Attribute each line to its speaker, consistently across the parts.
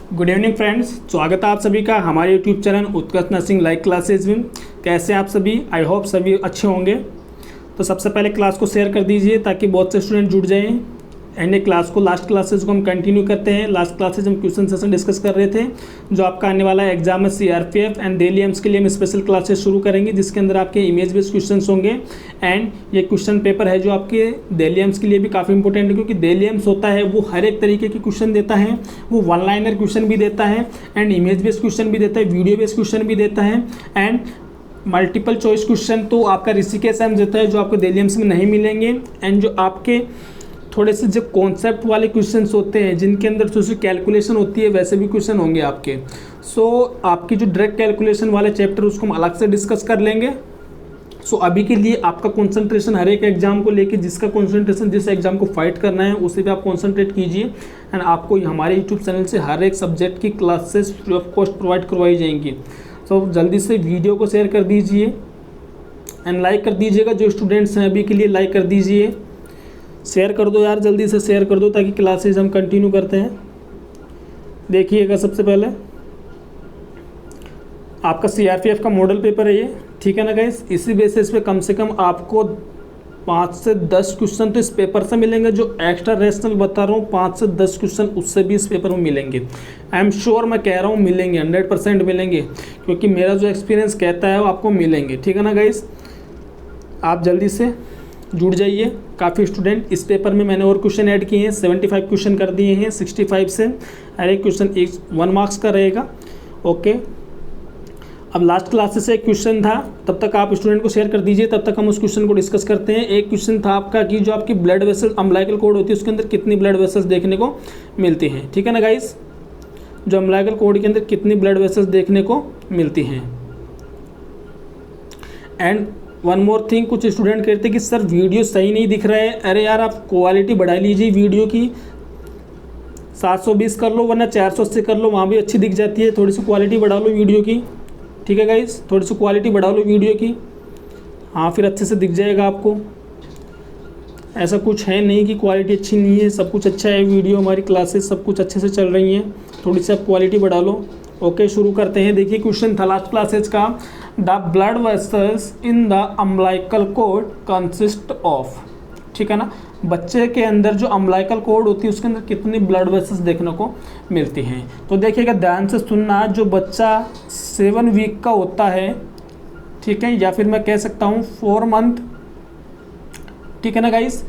Speaker 1: Good evening friends, स्वागत है आप सभी का हमारे यूट्यूब चैनल उत्कर्ष नर्सिंग लाइव क्लासेज में। कैसे आप सभी? आई होप सभी अच्छे होंगे। तो सबसे पहले क्लास को शेयर कर दीजिए ताकि बहुत से स्टूडेंट जुड़ जाएं। एंड ये क्लास को लास्ट क्लासेज को हम कंटिन्यू करते हैं। लास्ट क्लासेज हम क्वेश्चन सेशन डिस्कस कर रहे थे जो आपका आने वाला एग्जाम है सीआरपीएफ एंड दिल्ली एम्स के लिए हम स्पेशल क्लासेस शुरू करेंगे जिसके अंदर आपके इमेज बेस्ड क्वेश्चन होंगे। एंड ये क्वेश्चन पेपर है जो आपके दिल्ली एम्स के लिए भी काफ़ी इंपॉर्टेंट है क्योंकि दिल्ली एम्स होता है वो हर एक तरीके के क्वेश्चन देता है। वो वन लाइनर क्वेश्चन भी देता है एंड इमेज बेस्ड क्वेश्चन भी देता है, वीडियो बेस्ड क्वेश्चन भी देता है एंड मल्टीपल चॉइस क्वेश्चन तो आपका ऋषिकेश एम्स देता है जो आपको दिल्ली एम्स में नहीं मिलेंगे। एंड जो आपके थोड़े से जो कॉन्सेप्ट वाले क्वेश्चंस होते हैं जिनके अंदर थोड़ी सी कैलकुलेशन होती है वैसे भी क्वेश्चन होंगे आपके। आपकी जो डायरेक्ट कैलकुलेशन वाले चैप्टर उसको हम अलग से डिस्कस कर लेंगे। अभी के लिए आपका कंसंट्रेशन हर एक एग्जाम को लेके जिसका कंसंट्रेशन जिस एग्जाम को फाइट करना है उसी पे आप कंसंट्रेट कीजिए। एंड आपको हमारे यूट्यूब चैनल से हर एक सब्जेक्ट की classes free of cost provide करवाई जाएंगी। जल्दी से वीडियो को शेयर कर दीजिए एंड लाइक कर दीजिएगा। जो स्टूडेंट्स हैं अभी के लिए लाइक कर दीजिए, शेयर कर दो यार, जल्दी से शेयर कर दो ताकि क्लासेस हम कंटिन्यू करते हैं। देखिएगा सबसे पहले आपका सीआरपीएफ का मॉडल पेपर है ये, ठीक है ना गाइस। इसी बेसिस पे कम से कम आपको 5 से 10 क्वेश्चन तो इस पेपर से मिलेंगे। जो एक्स्ट्रा रेशनल बता रहा हूँ 5 से 10 क्वेश्चन उससे भी इस पेपर में मिलेंगे। आई एम श्योर, मैं कह रहा हूँ मिलेंगे, 100% मिलेंगे क्योंकि मेरा जो एक्सपीरियंस कहता है वो आपको मिलेंगे, ठीक है ना गाइस। आप जल्दी से जुड़ जाइए। काफ़ी स्टूडेंट इस पेपर में मैंने और क्वेश्चन ऐड किए हैं, 75 क्वेश्चन कर दिए हैं 65 से। हर एक क्वेश्चन 1 मार्क्स का रहेगा। ओके, अब लास्ट क्लासेस से एक क्वेश्चन था, तब तक आप स्टूडेंट को शेयर कर दीजिए, तब तक हम उस क्वेश्चन को डिस्कस करते हैं। एक क्वेश्चन था आपका कि जो आपकी ब्लड वेसल अम्बिलिकल कॉर्ड होती है उसके अंदर कितनी ब्लड वेसल्स देखने को मिलती हैं, ठीक है ना गाइस। जो अम्बिलिकल कॉर्ड के अंदर कितनी ब्लड वेसल्स देखने को मिलती हैं। एंड वन मोर थिंग, कुछ स्टूडेंट कहते हैं कि सर वीडियो सही नहीं दिख रहा है। अरे यार आप क्वालिटी बढ़ा लीजिए वीडियो की, 720 कर लो वरना 480 कर लो, वहाँ भी अच्छी दिख जाती है। थोड़ी सी क्वालिटी बढ़ा लो वीडियो की, ठीक है गाइस, थोड़ी सी क्वालिटी बढ़ा लो वीडियो की, हाँ फिर अच्छे से दिख जाएगा आपको। ऐसा कुछ है नहीं कि क्वालिटी अच्छी नहीं है, सब कुछ अच्छा है। वीडियो हमारी क्लासेस सब कुछ अच्छे से चल रही हैं, थोड़ी सी आप क्वालिटी बढ़ा लो। ओके, शुरू करते हैं। देखिए क्वेश्चन था लास्ट क्लासेज का, the blood vessels in the umbilical cord consist of, ठीक है ना। बच्चे के अंदर जो अम्बिलिकल कॉर्ड होती है उसके अंदर कितनी ब्लड वेसल्स देखने को मिलती हैं। तो देखिएगा ध्यान से सुनना, जो बच्चा 7 वीक का होता है, ठीक है, या फिर मैं कह सकता हूँ 4 मंथ, ठीक है ना गाइस,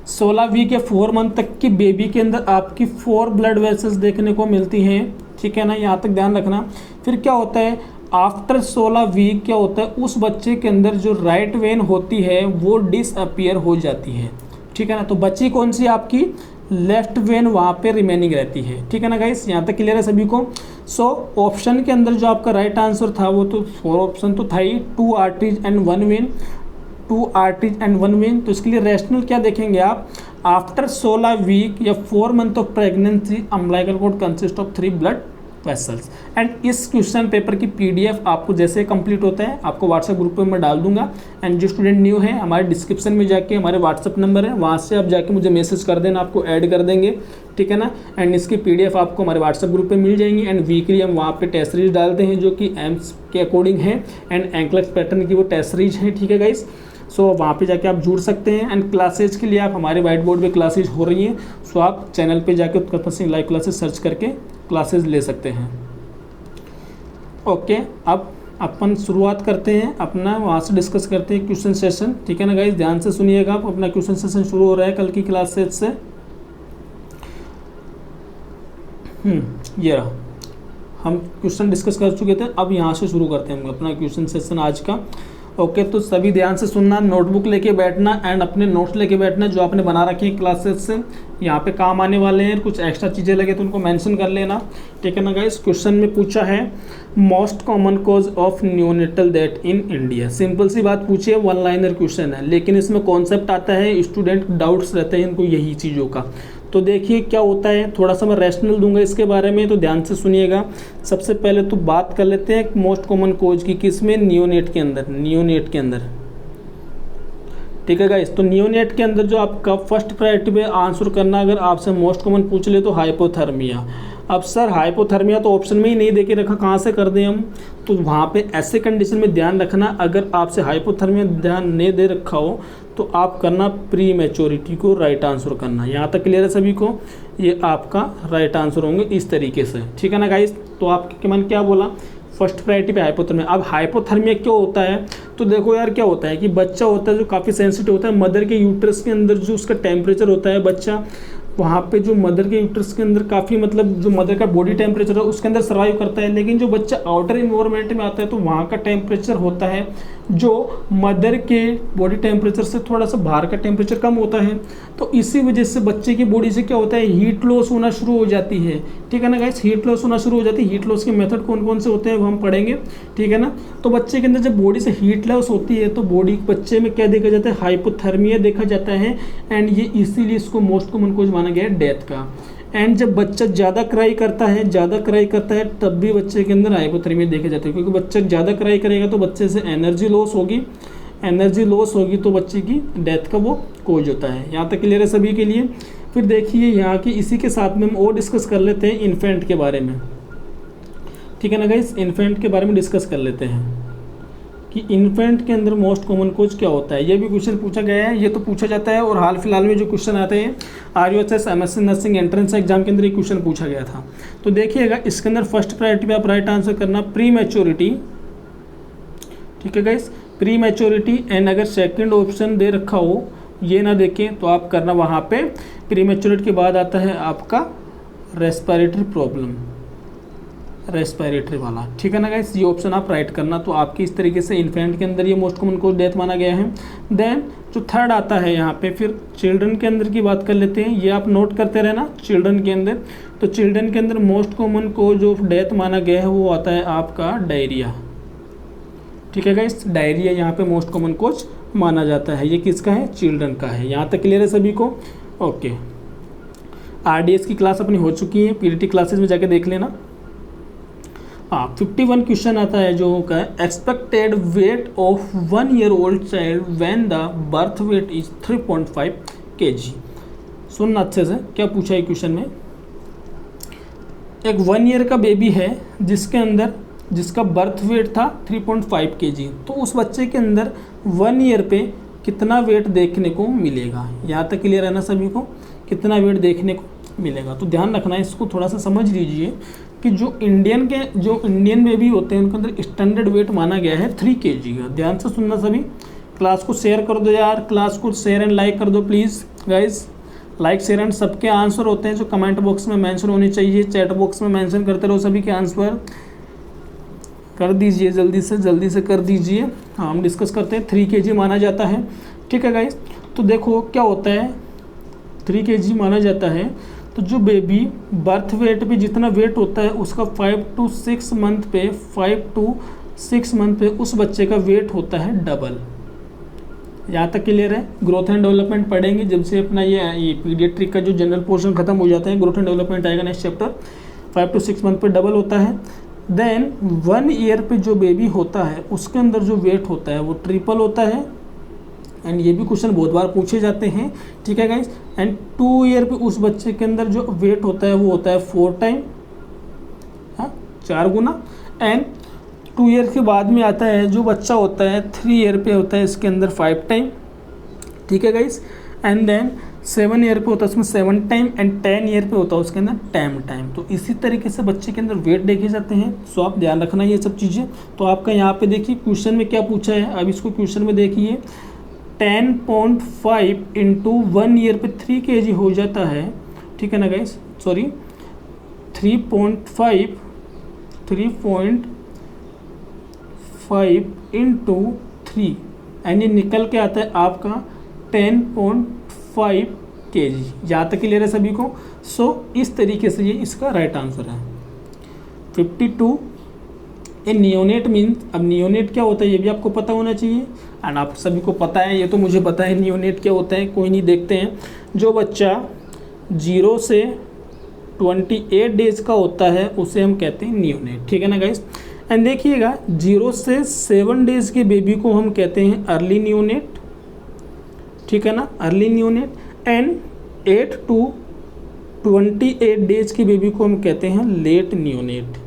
Speaker 1: 16 वीक या 4 मंथ तक की बेबी के अंदर आपकी 4 ब्लड वेसल्स देखने को मिलती हैं, ठीक है ना। यहाँ तक ध्यान रखना। फिर क्या होता है आफ्टर 16 वीक क्या होता है, उस बच्चे के अंदर जो राइट वेन होती है वो डिसअपियर हो जाती है, ठीक है ना। तो बच्ची कौन सी आपकी लेफ्ट वेन वहाँ पे रिमेनिंग रहती है, ठीक है ना गाइस। यहाँ तक क्लियर है सभी को। ऑप्शन के अंदर जो आपका राइट आंसर था वो तो 4 ऑप्शन तो था ही, 2 arteries and 1 when, 2 arteries and 1 when. तो इसके लिए रैशनल क्या देखेंगे आप, आफ्टर 16 वीक या 4 month of pregnancy umbilical cord consist of 3 blood vessels. And इस क्वेश्चन पेपर की पीडीएफ आपको जैसे कंप्लीट होता है आपको व्हाट्सएप ग्रुप पे मैं डाल दूंगा। एंड जो स्टूडेंट न्यू है हमारे डिस्क्रिप्शन में जाके हमारे व्हाट्सएप नंबर है, वहाँ से आप जाके मुझे मैसेज कर देना, आपको ऐड कर देंगे, ठीक है ना। एंड इसकी पीडीएफ आपको हमारे व्हाट्सएप ग्रुप पे मिल जाएंगी। एंड वीकली हम वहाँ पे टेस्ट सीरीज डालते हैं जो कि एम्स के अकॉर्डिंग है एंड एंकलेक्स पैटर्न की वो टेस्ट सीरीज है, ठीक है गाइस। वहाँ पे जाके आप जुड़ सकते हैं। एंड क्लासेज के लिए आप हमारे वाइट बोर्ड पे क्लासेज हो रही हैं, आप चैनल पे जाके उत्कर्ष सिंह लाइव क्लासेज सर्च करके क्लासेज ले सकते हैं। ओके, अब अपन शुरुआत करते हैं अपना, वहाँ से डिस्कस करते हैं क्वेश्चन सेशन, ठीक है ना गाइस। ध्यान से सुनिएगा, आप अपना क्वेश्चन सेशन शुरू हो रहा है कल की क्लासेज से। ये रहा, हम क्वेश्चन डिस्कस कर चुके थे, अब यहाँ से शुरू करते हैं हम अपना क्वेश्चन सेशन आज का। ओके, तो सभी ध्यान से सुनना, नोटबुक लेके बैठना एंड अपने नोट्स लेके बैठना जो आपने बना रखे हैं क्लासेस से, यहाँ पे काम आने वाले हैं। कुछ एक्स्ट्रा चीज़ें लगे तो उनको मेंशन कर लेना, ठीक है ना गाइस। क्वेश्चन में पूछा है most common cause of neonatal death in India. Simple सी बात पूछी है, 1 लाइनर क्वेश्चन है, लेकिन इसमें कॉन्सेप्ट आता है, स्टूडेंट डाउट्स रहते हैं इनको यही चीज़ों का। तो देखिए क्या होता है, थोड़ा सा मैं रैशनल दूंगा इसके बारे में, तो ध्यान से सुनिएगा। सबसे पहले तो बात कर लेते हैं मोस्ट कॉमन कोज की, किसमें, नियोनेट के अंदर, नियोनेट के अंदर, ठीक है गाइस। तो नियोनेट के अंदर जो आपका फर्स्ट प्रायोरिटी पे आंसर करना, अगर आपसे मोस्ट कॉमन पूछ ले तो हाइपोथर्मिया। अब सर हाइपोथर्मिया तो ऑप्शन में ही नहीं दे के रखा, कहाँ से कर दें हम? तो वहाँ पे ऐसे कंडीशन में ध्यान रखना, अगर आपसे हाइपोथर्मिया ध्यान नहीं दे रखा हो तो आप करना प्री मैच्योरिटी को राइट आंसर करना। यहाँ तक क्लियर है सभी को? ये आपका राइट आंसर होंगे इस तरीके से, ठीक है ना गाइस। तो आपके मन क्या बोला, फर्स्ट प्रायोरिटी पे हाइपोथर्मिया। अब हाइपोथर्मिया क्यों होता है? तो देखो यार क्या होता है कि बच्चा होता है जो काफ़ी सेंसिटिव होता है, मदर के यूट्रस के अंदर जो उसका टेम्परेचर होता है, बच्चा वहाँ पे जो मदर के यूट्रस के अंदर काफ़ी मतलब जो मदर का बॉडी टेम्परेचर है उसके अंदर सर्वाइव करता है, लेकिन जो बच्चा आउटर इन्वायरमेंट में आता है तो वहाँ का टेम्परेचर होता है जो मदर के बॉडी टेम्परेचर से थोड़ा सा बाहर का टेम्परेचर कम होता है। तो इसी वजह से बच्चे की बॉडी से क्या होता है, हीट लॉस होना शुरू हो जाती है, ठीक है ना गाइस। हीट लॉस होना शुरू हो जाती है। हीट लॉस के मेथड कौन कौन से होते हैं वो हम पढ़ेंगे, ठीक है ना। तो बच्चे के अंदर जब बॉडी से हीट लॉस होती है तो बॉडी बच्चे में क्या देखा जाता है, हाइपोथर्मिया देखा जाता है। एंड ये इसीलिए इसको मोस्ट कॉमन कॉज माना गया है डेथ का। एंड जब बच्चा ज़्यादा क्राई करता है तब भी बच्चे के अंदर हाइपोथर्मिया देखे जाते हैं, क्योंकि बच्चा ज़्यादा क्राई करेगा तो बच्चे से एनर्जी लॉस होगी तो बच्चे की डेथ का वो कोज होता है। यहाँ तक क्लियर है सभी के लिए। फिर देखिए यहाँ की इसी के साथ में हम और डिस्कस कर लेते हैं इन्फेंट के बारे में, ठीक है ना गाइस। इन्फेंट के बारे में डिस्कस कर लेते हैं कि इन्फेंट के अंदर मोस्ट कॉमन कोज क्या होता है। ये भी क्वेश्चन पूछा गया है, ये तो पूछा जाता है। और हाल फिलहाल में जो क्वेश्चन आते हैं RUHS MSc nursing entrance exam के अंदर एक क्वेश्चन पूछा गया था। तो देखिएगा इसके अंदर फर्स्ट प्रायोरिटी पे आप राइट आंसर करना प्री मैच्योरिटी, ठीक है गाइस, प्री मैच्योरिटी। एंड अगर सेकंड ऑप्शन दे रखा हो ये ना देखें तो आप करना वहाँ पे प्री मैच्योरिटी के बाद आता है आपका रेस्पिरेटरी प्रॉब्लम, रेस्पिरेटरी वाला, ठीक है ना गाइस। ये ऑप्शन आप राइट करना। तो आपकी इस तरीके से इन्फेंट के अंदर ये मोस्ट कॉमन कोज डेथ माना गया है। देन जो थर्ड आता है यहाँ पे, फिर चिल्ड्रन के अंदर की बात कर लेते हैं। ये आप नोट करते रहना चिल्ड्रन के अंदर। तो चिल्ड्रन के अंदर most common cause of death माना गया है वो आता है आपका डायरिया, ठीक है गाइस। डायरिया यहाँ पे मोस्ट कॉमन कोज माना जाता है। ये किसका है, चिल्ड्रन का है। यहाँ तक क्लियर है सभी को? ओके। RDS की क्लास अपनी हो चुकी है, PDT क्लासेस में जाके देख लेना। 51 क्वेश्चन आता है जो का expected weight of 1 year old child when the birth weight is 3.5 kg। सुनना अच्छे से क्या पूछा है क्वेश्चन में। एक 1 year का बेबी है जिसका बर्थ वेट था 3.5 kg। तो उस बच्चे के अंदर 1 year पे कितना वेट देखने को मिलेगा। यहाँ तक क्लियर है ना सभी को, कितना वेट देखने को मिलेगा। तो ध्यान रखना है, इसको थोड़ा सा समझ लीजिए कि जो इंडियन बेबी होते हैं उनके अंदर स्टैंडर्ड वेट माना गया है 3 kg का। ध्यान से सुनना सभी। क्लास को शेयर कर दो यार, क्लास को शेयर एंड लाइक कर दो please guys. Like share and सबके आंसर होते हैं जो कमेंट बॉक्स में मेंशन होने चाहिए, चैट बॉक्स में मेंशन करते रहो। सभी के आंसर कर दीजिए, जल्दी से कर दीजिए। हाँ, हम डिस्कस करते हैं। 3 kg माना जाता है, ठीक है गाइस। तो देखो क्या होता है, 3 kg माना जाता है। तो जो बेबी बर्थ वेट पे जितना वेट होता है उसका 5 to 6 मंथ पे उस बच्चे का वेट होता है डबल। यहाँ तक क्लियर है। ग्रोथ एंड डेवलपमेंट पढ़ेंगे जब से अपना ये पीडियाट्रिक का जो जनरल पोर्शन खत्म हो जाता है, ग्रोथ एंड डेवलपमेंट आएगा नेक्स्ट चैप्टर। 5 to 6 मंथ पे डबल होता है। देन 1 year पे जो बेबी होता है उसके अंदर जो वेट होता है वो ट्रिपल होता है। एंड ये भी क्वेश्चन बहुत बार पूछे जाते हैं, ठीक है गाइस। एंड 2 year पे उस बच्चे के अंदर जो वेट होता है वो होता है 4 टाइम, हाँ 4 गुना। एंड 2 year के बाद में आता है जो बच्चा होता है 3 year पे होता है इसके अंदर 5 टाइम, ठीक है गाइस। एंड देन 7 year पे होता है उसमें 7 टाइम। एंड 10 year पे होता है उसके अंदर 10 टाइम। तो इसी तरीके से बच्चे के अंदर वेट देखे जाते हैं। सो आप ध्यान रखना ये सब चीज़ें। तो आपका यहाँ पे देखिए क्वेश्चन में क्या पूछा है। अब इसको क्वेश्चन में देखिए 10.5 इंटू 1 year पे 3 kg हो जाता है, ठीक है ना गाइस। सॉरी 3.5 इंटू 3 एंड ये निकल के आता है आपका 10.5 kg। यहाँ तक क्लियर है सभी को। सो इस तरीके से ये इसका राइट आंसर है। 52 ए नियोनेट मीन्स, अब नियोनेट क्या होता है ये भी आपको पता होना चाहिए। एंड आप सभी को पता है, ये तो मुझे पता है नियोनेट क्या होता है। कोई नहीं, देखते हैं। जो बच्चा 0 से 28 डेज का होता है उसे हम कहते हैं नियोनेट, ठीक है ना गाइस। एंड देखिएगा 0 से 7 डेज के बेबी को हम कहते हैं अर्ली नियोनेट, ठीक है ना, early neonate. And 8 to 28 days की बेबी को हम कहते हैं लेट नियोनेट,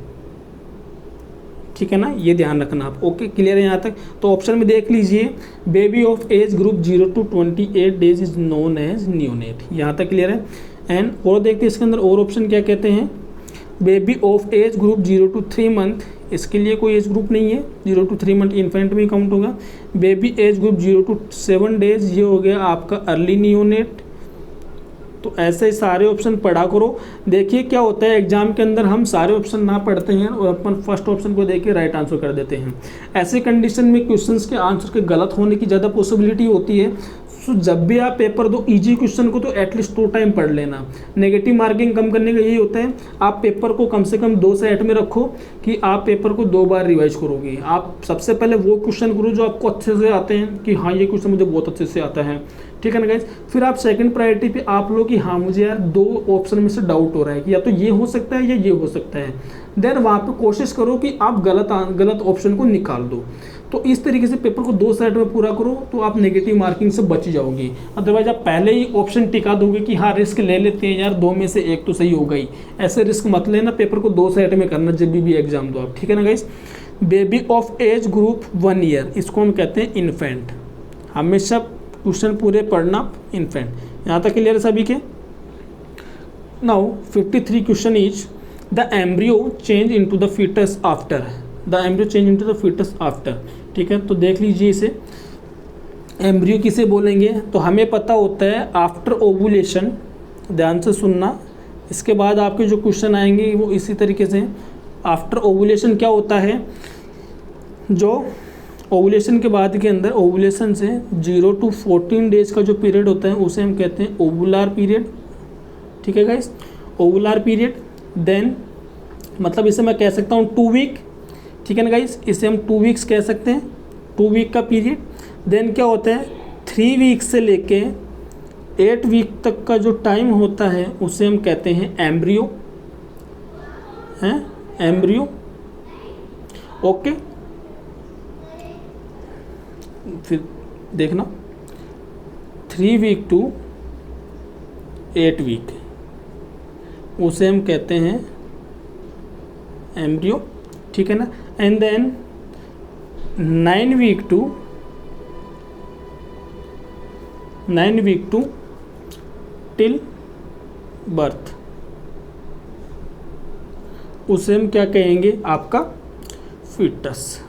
Speaker 1: ठीक है ना, ये ध्यान रखना आप। ओके, क्लियर है यहाँ तक। तो ऑप्शन में देख लीजिए, baby of age group 0 to 28 days is known as neonate, यहाँ तक क्लियर है। एंड और देखते हैं इसके अंदर और ऑप्शन क्या कहते हैं, baby of age group 0 to 3 month, इसके लिए कोई एज ग्रुप नहीं है, 0 to 3 मंथ इन्फेंट में काउंट होगा। Baby as group 0 to 7 days, ये हो गया आपका अर्ली नियोनेट। तो ऐसे सारे ऑप्शन पढ़ा करो। देखिए क्या होता है एग्जाम के अंदर, हम सारे ऑप्शन ना पढ़ते हैं और अपन फर्स्ट ऑप्शन को देख के राइट आंसर कर देते हैं। ऐसे कंडीशन में क्वेश्चंस के आंसर के गलत होने की ज़्यादा पॉसिबिलिटी होती है। सो जब भी आप पेपर दो इजी क्वेश्चन को तो एटलीस्ट 2 टाइम पढ़ लेना। नेगेटिव मार्किंग कम करने का यही होता है, आप पेपर को कम से कम 2 सेट में रखो कि आप पेपर को 2 बार रिवाइज करोगे। आप सबसे पहले वो क्वेश्चन करो जो आपको अच्छे से आते हैं कि हाँ ये क्वेश्चन मुझे बहुत अच्छे से आता है, ठीक है ना गाइस। फिर आप सेकंड प्रायोरिटी पे आप लो कि हाँ मुझे यार 2 ऑप्शन में से डाउट हो रहा है कि या तो ये हो सकता है या ये हो सकता है, देन वहाँ पे कोशिश करो कि आप गलत ऑप्शन को निकाल दो। तो इस तरीके से पेपर को 2 सेट में पूरा करो तो आप नेगेटिव मार्किंग से बच जाओगे। अदरवाइज आप पहले ही ऑप्शन टिका दोगे कि हाँ रिस्क ले लेते हैं यार, 2 में से 1 तो सही होगा ही, ऐसे रिस्क मत लेना। पेपर को 2 सेट में करना जब भी एग्जाम दो आप, ठीक है ना guys. Baby of age group 1 year, इसको हम कहते हैं इन्फेंट। हमेशा क्वेश्चन पूरे पढ़ना इन्फेंट। यहाँ तक क्लियर है सभी के। Now 53 question is the embryo change into the foetus after, the embryo change into the foetus after, ठीक है। तो देख लीजिए इसे, एम्ब्रियो किसे बोलेंगे, तो हमें पता होता है आफ्टर ओवुलेशन, ध्यान से सुनना। इसके बाद आपके जो क्वेश्चन आएंगे वो इसी तरीके से। आफ्टर ओवुलेशन क्या होता है, जो ओवुलेशन के बाद के अंदर, ओवुलेशन से 0 to 14 डेज का जो पीरियड होता है उसे हम कहते हैं ओवुलार पीरियड, ठीक है गाइस, ओवुलार पीरियड। देन मतलब इसे मैं कह सकता हूँ 2 वीक, ठीक है ना गाइस, इसे हम 2 वीक्स कह सकते हैं, 2 वीक का पीरियड। देन क्या होता है 3 वीक से लेके 8 वीक तक का जो टाइम होता है उसे हम कहते हैं एम्ब्रियो, हैं एम्ब्रियो, ओके। फिर देखना 3 वीक टू 8 वीक उसे हम कहते हैं एम्ब्रियो, ठीक है ना। And then 9 week to till birth उसे हम क्या कहेंगे, आपका फीटस।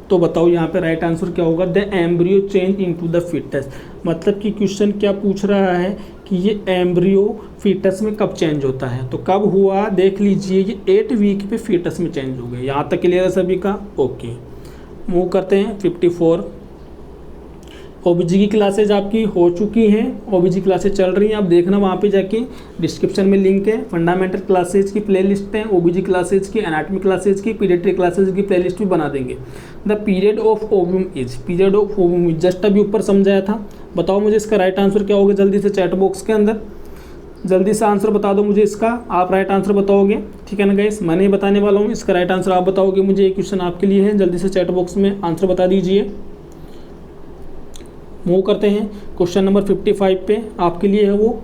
Speaker 1: तो बताओ यहाँ पे राइट आंसर क्या होगा, the embryo change into the foetus. मतलब कि क्वेश्चन क्या पूछ रहा है कि ये एम्ब्रियो फीटस में कब चेंज होता है। तो कब हुआ देख लीजिए, ये 8 वीक पे फीटस में चेंज हो गया। यहाँ तक क्लियर है सभी का, ओके। मूव करते हैं 54। ओबीजी की क्लासेज आपकी हो चुकी हैं, ओबीजी क्लासेज चल रही हैं, आप देखना वहाँ पे जाके, डिस्क्रिप्शन में लिंक है। फंडामेंटल क्लासेज की प्लेलिस्ट है, ओबीजी क्लासेज की, एनाटॉमी क्लासेज की, पीडियाट्रिक क्लासेज की प्लेलिस्ट भी बना देंगे। The period of ovum is, period of ovum is just अभी ऊपर समझाया था। बताओ मुझे इसका राइट आंसर क्या होगा, जल्दी से चैट बॉक्स के अंदर जल्दी से आंसर बता दो मुझे इसका। आप राइट आंसर बताओगे, ठीक है ना गाइस, मैं नहीं बताने वाला हूँ, इसका राइट आंसर आप बताओगे मुझे। ये क्वेश्चन आपके लिए है, जल्दी से चैट बॉक्स में आंसर बता दीजिए। मूव करते हैं क्वेश्चन नंबर 55 पे, आपके लिए है वो,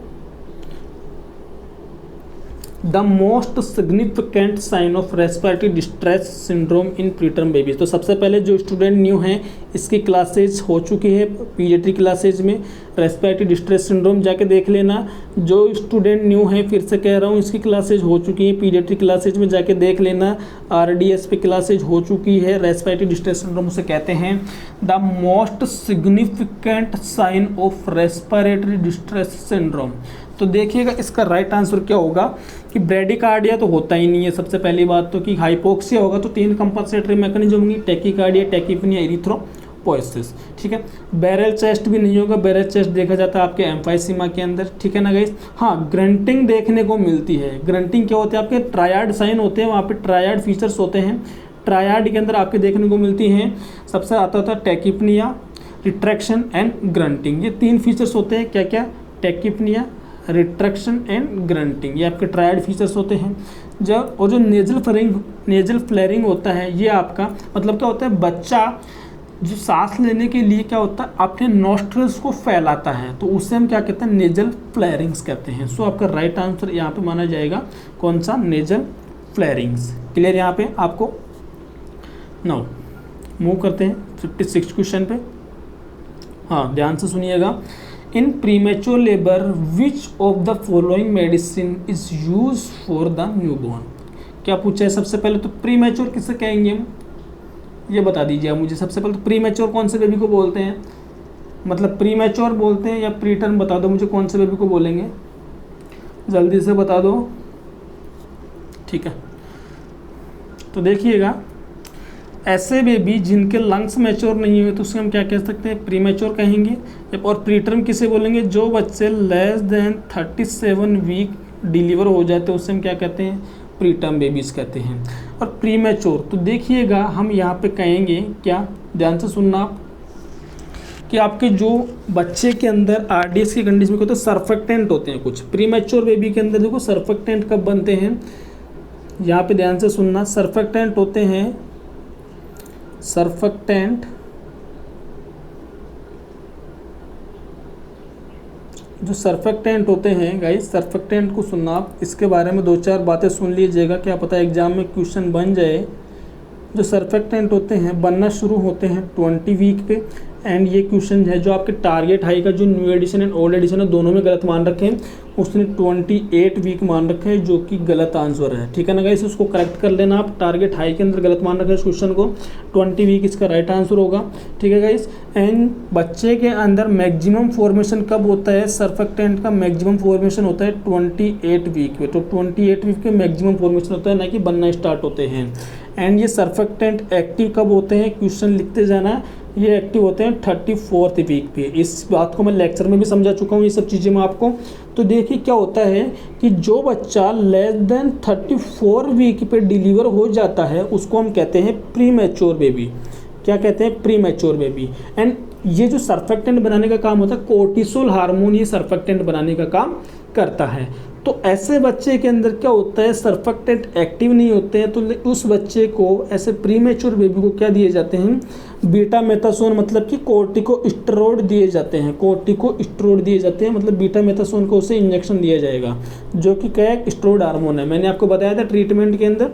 Speaker 1: the most significant sign of respiratory distress syndrome in preterm babies. तो सबसे पहले जो स्टूडेंट न्यू हैं इसकी क्लासेज हो चुकी है पीडियाट्रिक क्लासेज में, रेस्पिरेटरी डिस्ट्रेस सिंड्रोम जाके देख लेना। जो स्टूडेंट न्यू है फिर से कह रहा हूँ, इसकी क्लासेज हो चुकी है पीडियाट्रिक क्लासेज में, जाके देख लेना। RDS पे क्लासेज हो चुकी है। रेस्पिरेटरी डिस्ट्रेस सिंड्रोम उसे कहते हैं the most significant sign of respiratory distress syndrome. तो देखिएगा इसका राइट आंसर क्या होगा कि ब्रेडिकार्डिया तो होता ही नहीं है। सबसे पहली बात तो कि हाइपोक्सिया होगा तो 3 कंपनसेटरी मैकेनिज्म होंगी, टैकीकार्डिया, टैकीपनिया, एरिथ्रोपोएसिस, ठीक है। बैरल चेस्ट भी नहीं होगा, बैरल चेस्ट देखा जाता है आपके एम्फाइसीमा के अंदर, ठीक है ना गाइस। हाँ, ग्रंटिंग देखने को मिलती है। ग्रंटिंग क्या होते हैं, आपके ट्रायड साइन होते हैं, वहाँ पे ट्रायड फीचर्स होते हैं, ट्रायड के अंदर आपके देखने को मिलती हैं। सबसे आता था टैकीपनिया, रिट्रैक्शन एंड ग्रंटिंग, ये 3 फीचर्स होते हैं। क्या क्या, टैकीपनिया, रिट्रैक्शन एंड ग्रंटिंग, ये आपके ट्रायड फीचर्स होते हैं। जब और जो नेजल फ्लेरिंग होता है, ये आपका मतलब क्या होता है, बच्चा जो सांस लेने के लिए क्या होता है, अपने नॉस्ट्रल्स को फैलाता है, तो उससे हम क्या कहते हैं, नेजल फ्लैरिंग्स कहते हैं। सो आपका राइट आंसर यहाँ पे माना जाएगा कौन सा, नेजल फ्लैरिंग्स। क्लियर यहाँ पे आपको। नाउ मूव करते हैं 56 क्वेश्चन पे। हाँ ध्यान से सुनिएगा। In premature labour which of the following medicine is use for the newborn. क्या पूछा है सबसे पहले, तो प्रीमेच्योर किसे कहेंगे हम, ये बता दीजिए आप मुझे सबसे पहले। तो प्रीमेच्योर कौन से बेबी को बोलते हैं, मतलब प्रीमेच्योर बोलते हैं या प्रीटर्म, बता दो मुझे कौन से बेबी को बोलेंगे, जल्दी से बता दो। ठीक है, तो देखिएगा, ऐसे बेबी जिनके लंग्स मैच्योर नहीं हुए तो उसे हम क्या कह सकते हैं, प्रीमेच्योर कहेंगे। और प्रीटर्म किसे बोलेंगे, जो बच्चे लेस देन 37 वीक डिलीवर हो जाते हैं उसे हम क्या कहते हैं, प्रीटर्म बेबीज़ कहते हैं। और प्रीमेच्योर, तो देखिएगा हम यहाँ पे कहेंगे क्या, ध्यान से सुनना आप, कि आपके जो बच्चे के अंदर आरडीएस की कंडीशन में होते हैं सर्फेक्टेंट होते हैं कुछ। प्रीमेच्योर बेबी के अंदर देखो सर्फेक्टेंट कब बनते हैं, यहाँ पे ध्यान से सुनना, सर्फेक्टेंट होते हैं, सर्फेक्टेंट जो सर्फेक्टेंट होते हैं गाइस, सर्फेक्टेंट को सुनना आप, इसके बारे में 2-4 बातें सुन लीजिएगा, क्या पता एग्जाम में क्वेश्चन बन जाए। जो सर्फेक्टेंट होते हैं बनना शुरू होते हैं 20 वीक पे, एंड ये क्वेश्चन है जो आपके टारगेट हाई का जो new edition and old edition है दोनों में गलत मान रखे हैं, उसने 28 वीक मान रखा है जो कि गलत आंसर है। ठीक है ना गाइस, उसको करेक्ट कर लेना आप, टारगेट हाई के अंदर गलत मान रखा है इस क्वेश्चन को, 20 वीक इसका राइट आंसर होगा। ठीक है गाइस, एंड बच्चे के अंदर मैक्सिमम फॉर्मेशन कब होता है, सर्फेक्टेंट का मैक्सिमम फॉर्मेशन होता है 28 वीक पे, तो 28 वीक के मैक्सिमम फॉर्मेशन होता है, ना कि बनना स्टार्ट होते हैं। एंड ये सर्फेक्टेंट एक्टिव कब होते हैं, क्वेश्चन लिखते जाना, ये एक्टिव होते हैं 34th वीक पे। इस बात को मैं लेक्चर में भी समझा चुका हूँ ये सब चीज़ें मैं आपको। तो देखिए क्या होता है कि जो बच्चा लेस देन 34 वीक पे डिलीवर हो जाता है उसको हम कहते हैं प्रीमेच्योर बेबी। क्या कहते हैं, प्रीमेच्योर बेबी। एंड ये जो सर्फेक्टेंट बनाने का काम होता है, कोर्टिसोल हार्मोन ये सर्फेक्टेंट बनाने का काम करता है। तो ऐसे बच्चे के अंदर क्या होता है, सर्फेक्टेंट एक्टिव नहीं होते हैं, तो उस बच्चे को, ऐसे प्रीमेच्योर बेबी को क्या दिए जाते हैं, बीटा मेथासोन, मतलब कि कोर्टिकोस्टेरॉइड दिए जाते हैं, कोर्टिकोस्टेरॉइड दिए जाते हैं, मतलब बीटा मेथासोन को उसे इंजेक्शन दिया जाएगा, जो कि क्या है, स्टेरॉइड हार्मोन है। मैंने आपको बताया था ट्रीटमेंट के अंदर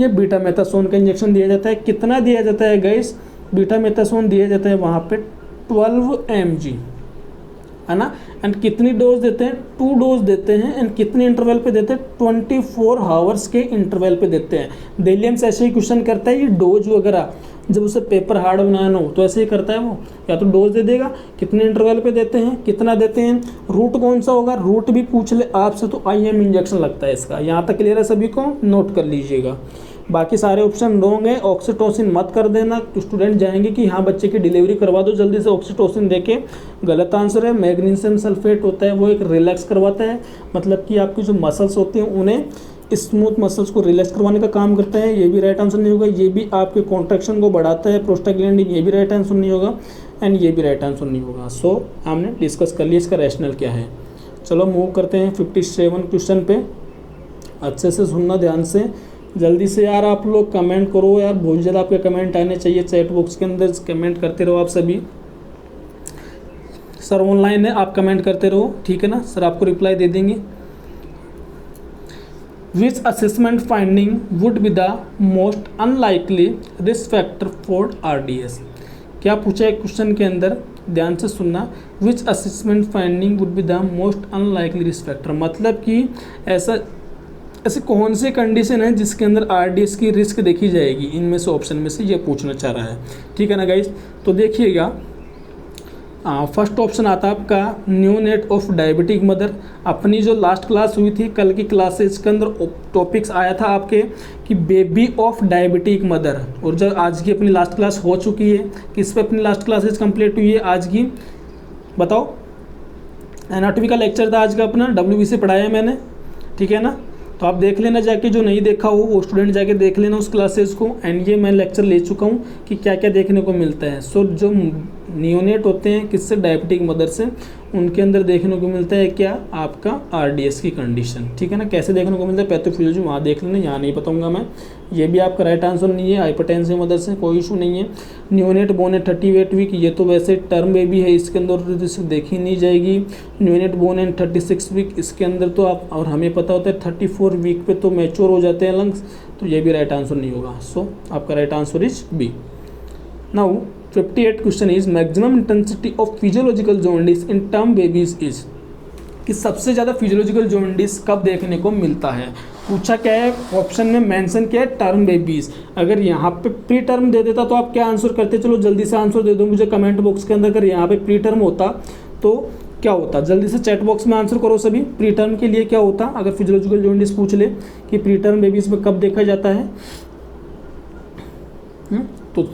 Speaker 1: ये बीटा मेथासोन का इंजेक्शन दिया जाता है। कितना दिया जाता है गाइस, बीटा मेथासोन दिया जाता है वहाँ पे 12 mg, है ना। एंड कितनी डोज देते हैं, 2 डोज देते हैं। एंड कितने इंटरवल पे देते हैं, 24 आवर्स के इंटरवल पे देते हैं। दिल्ली में ऐसे ही क्वेश्चन करता है, ये डोज वगैरह जब उसे पेपर हार्ड बनाना हो तो ऐसे ही करता है वो, या तो डोज दे देगा, कितने इंटरवल पे देते हैं, कितना देते हैं, रूट कौन सा होगा, रूट भी पूछ ले आपसे तो IM इंजेक्शन लगता है इसका। यहाँ तक क्लियर है सभी को, नोट कर लीजिएगा। बाकी सारे ऑप्शन रॉन्ग है, ऑक्सीटोसिन मत कर देना, स्टूडेंट जाएंगे कि हाँ बच्चे की डिलीवरी करवा दो जल्दी से, ऑक्सीटोसिन देके, गलत आंसर है। मैग्नीशियम सल्फेट होता है वो एक रिलैक्स करवाता है, मतलब कि आपकी जो मसल्स होती हैं उन्हें, स्मूथ मसल्स को रिलैक्स करवाने का काम करता है, ये भी राइट आंसर नहीं होगा। ये भी आपके कॉन्ट्रैक्शन को बढ़ाता है, प्रोस्टाग्लैंडिन, ये भी राइट आंसर नहीं होगा। एंड ये भी राइट आंसर नहीं होगा। सो हमने डिस्कस कर लिया इसका रैशनल क्या है। चलो मूव करते हैं 57 क्वेश्चन पे। अच्छे से सुनना ध्यान से, जल्दी से यार आप लोग कमेंट करो यार, बहुत ज़्यादा आपके कमेंट आने चाहिए, चैट बॉक्स के अंदर कमेंट करते रहो आप सभी। सर ऑनलाइन है, आप कमेंट करते रहो, ठीक है ना, सर आपको रिप्लाई दे देंगे। Which assessment finding would be the most unlikely risk factor for RDS? क्या पूछा है क्वेश्चन के अंदर, ध्यान से सुनना। Which assessment finding would be the most unlikely risk factor, मतलब कि ऐसे कौन सी कंडीशन है जिसके अंदर RDS की रिस्क देखी जाएगी, इनमें से ऑप्शन में से ये पूछना चाह रहा है, ठीक है ना गाइस। तो देखिएगा, फर्स्ट ऑप्शन आता है आपका न्यूनेट ऑफ डायबिटिक मदर। अपनी जो लास्ट क्लास हुई थी कल की क्लासेज के अंदर टॉपिक्स आया था आपके कि बेबी ऑफ डायबिटिक मदर, और जब आज की अपनी लास्ट क्लास हो चुकी है, किस पे अपनी लास्ट क्लासेज कंप्लीट हुई है आज की, बताओ। एनाटॉमी का लेक्चर था आज का अपना, WBC पढ़ाया मैंने, ठीक है ना। तो आप देख लेना जाके, जो नहीं देखा हो वो स्टूडेंट जाके देख लेना उस क्लासेस को। एंड ये मैं लेक्चर ले चुका हूँ कि क्या क्या देखने को मिलता है। सो जो नियोनेट होते हैं किससे, डायबिटिक मदर से, उनके अंदर देखने को मिलता है क्या, आपका आरडीएस की कंडीशन, ठीक है ना। कैसे देखने को मिलता है, पैथोफिजियोलॉजी वहाँ देख लेना, यहाँ नहीं बताऊंगा मैं। ये भी आपका राइट आंसर नहीं है, हाइपरटेंसिव मदर से कोई इशू नहीं है। नियोनेट बोर्न एट 38 वीक, ये तो वैसे टर्म बेबी है, इसके अंदर तो देखी नहीं जाएगी। नियोनेट बोर्न एट 36 वीक, इसके अंदर तो आप, और हमें पता होता है 34 वीक पे तो मैच्योर हो जाते हैं लंग्स, तो ये भी राइट आंसर नहीं होगा। सो आपका right answer is B. Now 58 question is maximum intensity of physiological jaundice in term babies is, कि सबसे ज़्यादा फिजियोलॉजिकल जॉन्डिस कब देखने को मिलता है। पूछा क्या है, ऑप्शन में मेंशन किया है टर्म बेबीज। अगर यहाँ पे प्री टर्म दे देता तो आप क्या आंसर करते, चलो जल्दी से आंसर दे दो मुझे कमेंट बॉक्स के अंदर। अगर यहाँ पे प्री टर्म होता तो क्या होता, जल्दी से चैट बॉक्स में आंसर करो सभी। प्री टर्म के लिए क्या होता, अगर फिजियोलॉजिकल जॉन्डिस पूछ ले कि प्री टर्म बेबीज में कब देखा जाता है, तो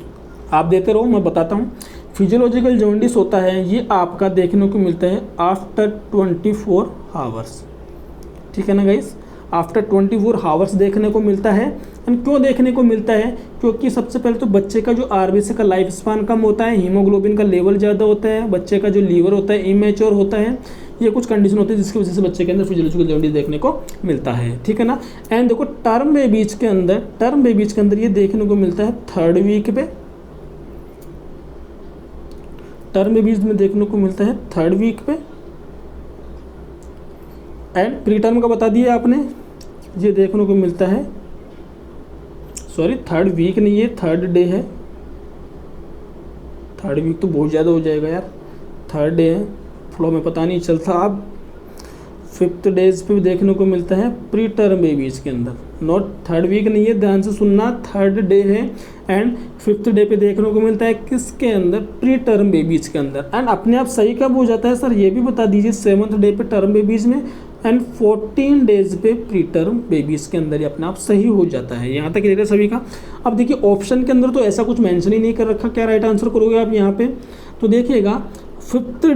Speaker 1: आप देते रहो, मैं बताता हूँ। फिजियोलॉजिकल जॉन्डिस होता है ये आपका देखने को मिलता है आफ्टर 24 आवर्स, ठीक है ना गाइस, आफ्टर 24 आवर्स देखने को मिलता है। एंड क्यों देखने को मिलता है, क्योंकि सबसे पहले तो बच्चे का जो आरबीसी का लाइफ स्पान कम होता है, हीमोग्लोबिन का लेवल ज़्यादा होता है, बच्चे का जो लीवर होता है इमेच्योर होता है, ये कुछ कंडीशन होती है जिसकी वजह से बच्चे के अंदर फिजियोलॉजिकल जॉन्डिस देखने को मिलता है, ठीक है ना। एंड देखो टर्म बेबीज के अंदर ये देखने को मिलता है 3rd वीक पे, टर्म बेबीज में देखने को मिलता है 3rd वीक पे। एंड प्री टर्म का बता दिया आपने, ये देखने को मिलता है, सॉरी 3rd वीक नहीं है, 3rd डे है। 3rd वीक तो बहुत ज़्यादा हो जाएगा यार, 3rd डे है, फ्लो में पता नहीं चलता। अब 5th डेज पे देखने को मिलता है प्री टर्म बेबीज के अंदर, नॉट 3rd वीक नहीं है, ध्यान से सुनना, 3rd डे है। एंड 5th डे पे देखने को मिलता है किसके अंदर, प्री टर्म बेबीज के अंदर। एंड अपने आप सही कब हो जाता है सर, ये भी बता दीजिए। 7th डे पे टर्म बेबीज में एंड 14 डेज पे प्री टर्म बेबीज के अंदर ही अपने आप सही हो जाता है। यहाँ तक क्लियर है सभी का। अब देखिए ऑप्शन के अंदर तो ऐसा कुछ मेंशन ही नहीं कर रखा, क्या राइट आंसर करोगे आप यहाँ पे, तो देखिएगा 5th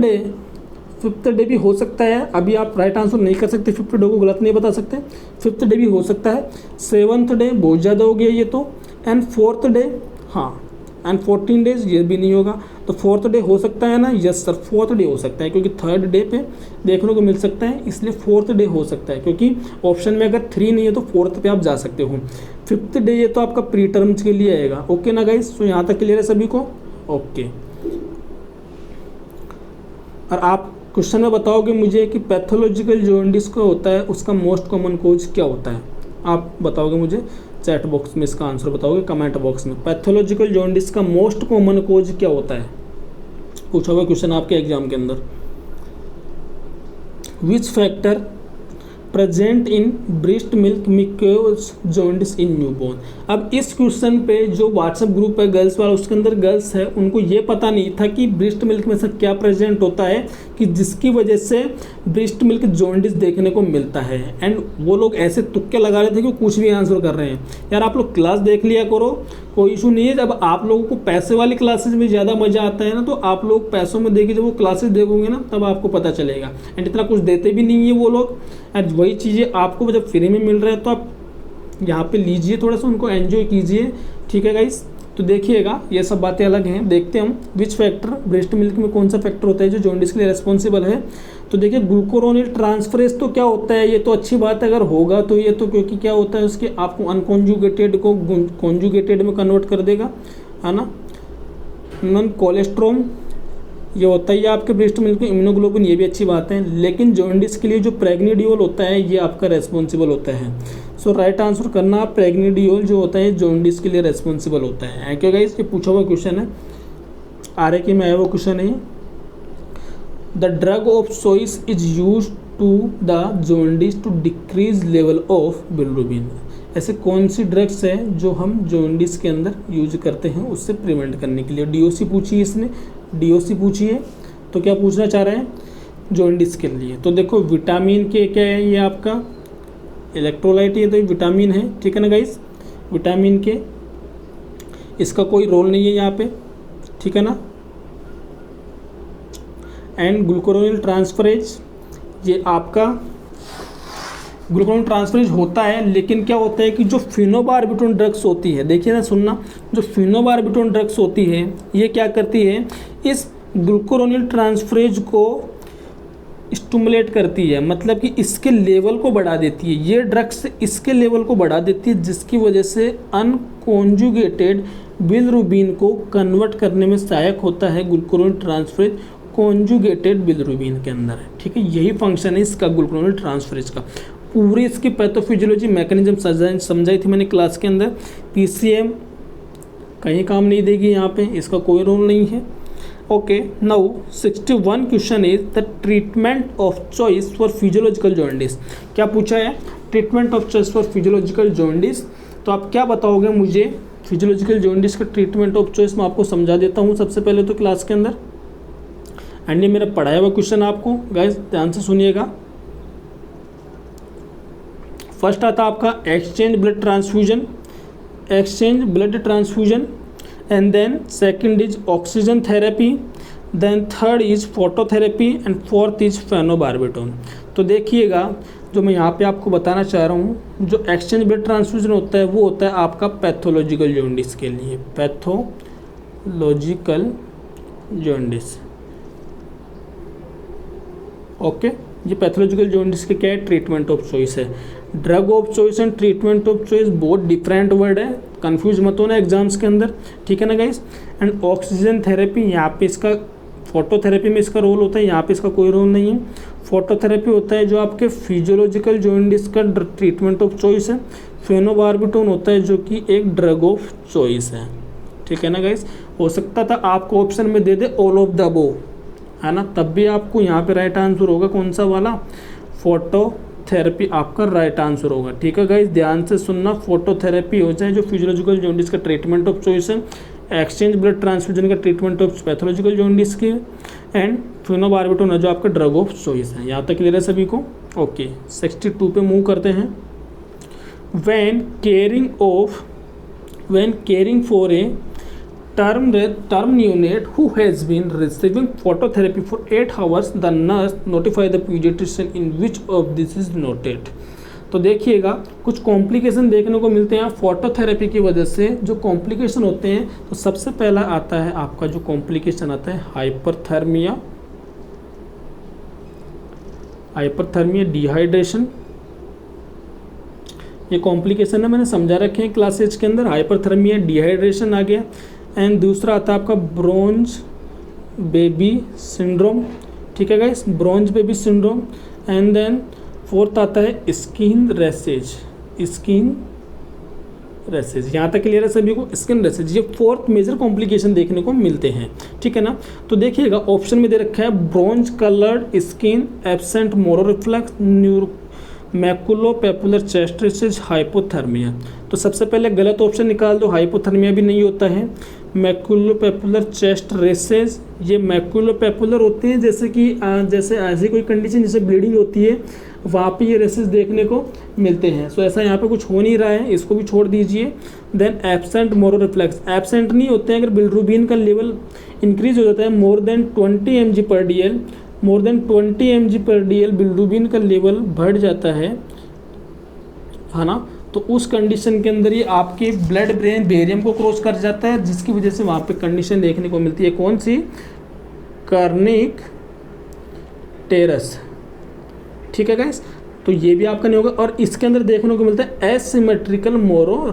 Speaker 1: डे भी हो सकता है। अभी आप राइट आंसर नहीं कर सकते, 5th डे को गलत नहीं बता सकते, 5th डे भी हो सकता है। 7th डे बहुत ज़्यादा हो गया ये तो, एंड 4th डे, हाँ, एंड 14 डेज ये भी नहीं होगा, तो 4th डे हो सकता है ना, यस सर 4th डे हो सकता है, क्योंकि 3rd डे पे देखने को मिल सकता है, इसलिए 4th डे हो सकता है, क्योंकि ऑप्शन में अगर 3 नहीं है तो 4th पे आप जा सकते हो। 5th डे ये तो आपका प्री टर्म्स के लिए आएगा, ओके ना गाइस, तो यहाँ तक क्लियर है सभी को, ओके। और आप क्वेश्चन में बताओगे मुझे कि पैथोलॉजिकल जॉन्डिस का होता है, उसका मोस्ट कॉमन कोज क्या होता है, आप बताओगे मुझे चैट बॉक्स में, इसका आंसर बताओगे कमेंट बॉक्स में। पैथोलॉजिकल जॉन्डिस का मोस्ट कॉमन कोज क्या होता है, पूछा हुआ क्वेश्चन आपके एग्जाम के अंदर। Which factor present in breast milk मिक्योज जॉन्डिस इन न्यूबॉर्न। अब इस क्वेश्चन पे जो व्हाट्सएप ग्रुप है गर्ल्स वाला, उसके अंदर गर्ल्स है, उनको ये पता नहीं था कि ब्रेस्ट मिल्क में से क्या प्रेजेंट होता है कि जिसकी वजह से ब्रेस्ट मिल्क जॉन्डिस देखने को मिलता है। एंड वो लोग ऐसे तुक्के लगा रहे थे कि कुछ भी आंसर कर रहे हैं। यार आप लोग क्लास देख लिया करो, कोई इशू नहीं है। जब आप लोगों को पैसे वाली क्लासेज में ज़्यादा मज़ा आता है ना, तो आप लोग पैसों में देखिए, जब वो क्लासेज देखोगे ना तब आपको पता चलेगा। एंड इतना कुछ देते भी नहीं है वो लोग, एंड वही चीज़ें आपको जब फ्री में मिल रहा है तो आप यहाँ पे लीजिए, थोड़ा सा उनको एंजॉय कीजिए, ठीक है गाइस। तो देखिएगा ये सब बातें अलग हैं। देखते हैं हम विच फैक्टर, ब्रेस्ट मिल्क में कौन सा फैक्टर होता है जो जॉन्डिस के लिए रेस्पॉन्सिबल है। तो देखिए ग्लूकोरोनिल ट्रांसफरेज तो क्या होता है, ये तो अच्छी बात है अगर होगा तो। ये तो क्योंकि क्या होता है उसके आपको अनकॉन्जुगेटेड को कॉन्जुगेटेड में कन्वर्ट कर देगा, है ना। नॉन कोलेस्ट्रोम ये होता ही है आपके ब्रेस्ट मिल्क में, इम्यूनोग्लोबिन ये भी अच्छी बात है। लेकिन जॉन्डिस के लिए जो प्रेग्नेडियोल होता है ये आपका रेस्पॉन्सिबल होता है। सो राइट आंसर करना, प्रेग्नेडियोल जो होता है जॉन्डिस के लिए रेस्पॉन्सिबल होता है। क्योंकि इसके पूछा हुआ क्वेश्चन है, RK में आया वो क्वेश्चन है। The drug of choice is use to the jaundice to decrease level of bilirubin. ऐसे कौन सी ड्रग्स है जो हम जॉन्डिस के अंदर यूज करते हैं उससे प्रिवेंट करने के लिए। DOC पूछी है इसने, DOC पूछी है, तो क्या पूछना चाह रहे हैं जॉन्डिस के लिए। तो देखो विटामिन के क्या है, ये आपका इलेक्ट्रोलाइट, ये तो विटामिन है, ठीक है ना गाइस। विटामिन के इसका कोई रोल नहीं है यहाँ पे, ठीक है ना। एंड ग्लूकोरोनिल ट्रांसफरेज, ये आपका ग्लूकोरोनिल ट्रांसफरेज होता है, लेकिन क्या होता है कि जो फिनोबार्बिटोन ड्रग्स होती है, देखिए ना सुनना, जो फिनोबार्बिटोन ड्रग्स होती है ये क्या करती है, इस ग्लूकुरोनिल ट्रांसफरेज को स्टिमुलेट करती है, मतलब कि इसके लेवल को बढ़ा देती है। ये ड्रग्स इसके लेवल को बढ़ा देती है, जिसकी वजह से अनकॉन्जुगेटेड बिलिरुबिन को कन्वर्ट करने में सहायक होता है ग्लूकुरोनिल ट्रांसफरेज कॉन्जुगेटेड बिलिरुबिन के अंदर है। ठीक है, यही फंक्शन है इसका ग्लूकुरोनिल ट्रांसफरेज का। पूरी इसकी पैथोफिजियोलॉजी मैकेनिज्म समझाई थी मैंने क्लास के अंदर। पीसीएम कहीं काम नहीं देगी यहाँ पे, इसका कोई रोल नहीं है। Okay, now 61 question is the treatment of choice for physiological jaundice. क्या पूछा है? Treatment of choice for physiological jaundice. तो आप क्या बताओगे मुझे फिजियोलॉजिकल जॉन्डिस का ट्रीटमेंट ऑफ चॉइस? मैं आपको समझा देता हूँ सबसे पहले तो क्लास के अंदर, एंड ये मेरा पढ़ाया हुआ क्वेश्चन आपको गाइस ध्यान से सुनिएगा। फर्स्ट आता आपका exchange blood transfusion, and then second is oxygen therapy, then third is phototherapy and fourth is phenobarbital। तो देखिएगा जो मैं यहाँ पे आपको बताना चाह रहा हूँ, जो एक्सचेंज ब्लड ट्रांसफ्यूजन होता है वो होता है आपका पैथोलॉजिकल जॉन्डिस के लिए, पैथोलॉजिकल जॉन्डिस। ओके, ये पैथोलॉजिकल जॉन्डिस के क्या है? ट्रीटमेंट ऑफ चॉइस है। Drug of choice and treatment of choice बहुत डिफरेंट वर्ड है, कंफ्यूज मत होना एग्जाम्स के अंदर, ठीक है ना गाइस। एंड ऑक्सीजन थेरेपी, यहाँ पे इसका फोटोथेरेपी में इसका रोल होता है, यहाँ पे इसका कोई रोल नहीं है। फोटोथेरेपी होता है जो आपके फिजियोलॉजिकल जॉन्डिस का ट्रीटमेंट ऑफ चॉइस है। फेनोबार्बिटोन होता है जो कि एक ड्रग ऑफ चॉइस है, ठीक है ना गाइस। हो सकता था आपको ऑप्शन में दे दे ऑल ऑफ द अबोव, है ना, तब भी आपको यहाँ पे राइट आंसर होगा कौन सा वाला? फोटोथेरेपी आपका राइट आंसर होगा, ठीक है गाइस। ध्यान से सुनना, फोटोथेरेपी हो जाए जो फिजियोलॉजिकल जॉन्डिस का ट्रीटमेंट ऑफ चॉइस है, एक्सचेंज ब्लड ट्रांसफ्यूजन का ट्रीटमेंट ऑफ पैथोलॉजिकल जॉन्डिस के, एंड फेनोबार्बिटोन है जो आपका ड्रग ऑफ चॉइस है। यहाँ तक क्लियर है सभी को? ओके, 62 पे मूव करते हैं। When caring for a term neonate who has been receiving phototherapy for 8 hours, the nurse notify the pediatrician in which of this is noted। तो देखिएगा कुछ कॉम्प्लिकेशन देखने को मिलते हैं फोटोथेरेपी की वजह से। जो कॉम्प्लिकेशन होते हैं तो सबसे पहला आता है आपका जो कॉम्प्लिकेशन आता है हाइपरथर्मिया, डिहाइड्रेशन। ये कॉम्प्लिकेशन है, मैंने समझा रखे हैं क्लासेज के अंदर। हाइपरथर्मिया, डिहाइड्रेशन आ गया। एंड दूसरा आता है आपका ब्रोंज बेबी सिंड्रोम, ठीक है guys, bronze baby syndrome. And then fourth आता है स्किन रैसेज, यहाँ तक क्लियर है सभी को? स्किन रैसेज, ये फोर्थ मेजर कॉम्प्लिकेशन देखने को मिलते हैं, ठीक है ना। तो देखिएगा ऑप्शन में दे रखा है bronze coloured skin, absent Moro reflex, maculopapular chest rashes, hypothermia. तो सबसे पहले गलत ऑप्शन निकाल दो, हाइपोथर्मिया भी नहीं होता है। मैकुलोपेपुलर चेस्ट रेसेज, ये मैकुलोपेपुलर होते हैं जैसे ऐसी कोई कंडीशन जैसे ब्लीडिंग होती है वहाँ पे ये रेसेज देखने को मिलते हैं। सो ऐसा यहाँ पे कुछ हो नहीं रहा है, इसको भी छोड़ दीजिए। Then absent Moro reflex, absent नहीं होते हैं अगर बिलिरुबिन का लेवल इंक्रीज हो जाता है मोर देन 20 mg पर DL, बिलिरुबिन का लेवल बढ़ जाता है ना, तो उस कंडीशन के अंदर ये आपके ब्लड ब्रेन बैरियर को क्रॉस कर जाता है, जिसकी वजह से वहाँ पे कंडीशन देखने को मिलती है कौन सी? कर्निक टेरस, ठीक है गाइस। तो ये भी आपका नहीं होगा। और इसके अंदर देखने को मिलता है asymmetrical Moro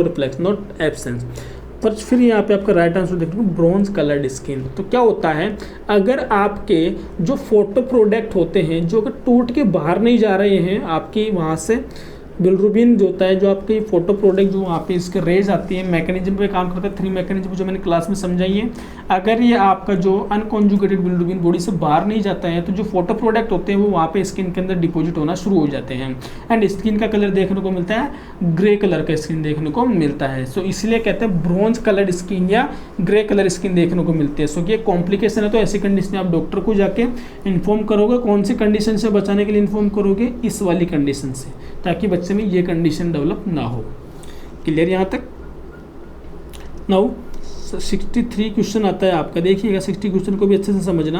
Speaker 1: reflex, not absence. पर फिर यहाँ पे आपका राइट आंसर देखने को ब्रोंज कलर्ड स्किन। तो क्या होता है, अगर आपके जो फोटो प्रोडक्ट होते हैं जो अगर टूट के बाहर नहीं जा रहे हैं आपकी वहाँ से, बिलिरुबिन जो होता है जो आपकी फोटो प्रोडक्ट जो वहाँ पे इसके रेज आती है, मैकेनिज्म पे काम करता है, 3 मैकेनिज्म जो मैंने क्लास में समझाई है। अगर ये आपका जो अनकॉन्जुगेटेड बिलिरुबिन बॉडी से बाहर नहीं जाता है तो जो फोटो प्रोडक्ट होते हैं वो वहाँ पे स्किन के अंदर डिपॉजिट होना शुरू हो जाते हैं, एंड स्किन का कलर देखने को मिलता है ग्रे कलर का स्किन देखने को मिलता है। सो इसलिए कहते हैं ब्रोंज कलर्ड स्किन या ग्रे कलर स्किन देखने को मिलती है। सो ये कॉम्प्लिकेशन है, तो ऐसी कंडीशन आप डॉक्टर को जाके इन्फॉर्म करोगे। कौन सी कंडीशन से बचाने के लिए इन्फॉर्म करोगे? इस वाली कंडीशन से, ताकि बच्चे में ये कंडीशन डेवलप ना हो। क्लियर यहाँ तक? नाउ 63 क्वेश्चन आता है आपका, देखिएगा 60 क्वेश्चन को भी अच्छे से समझना।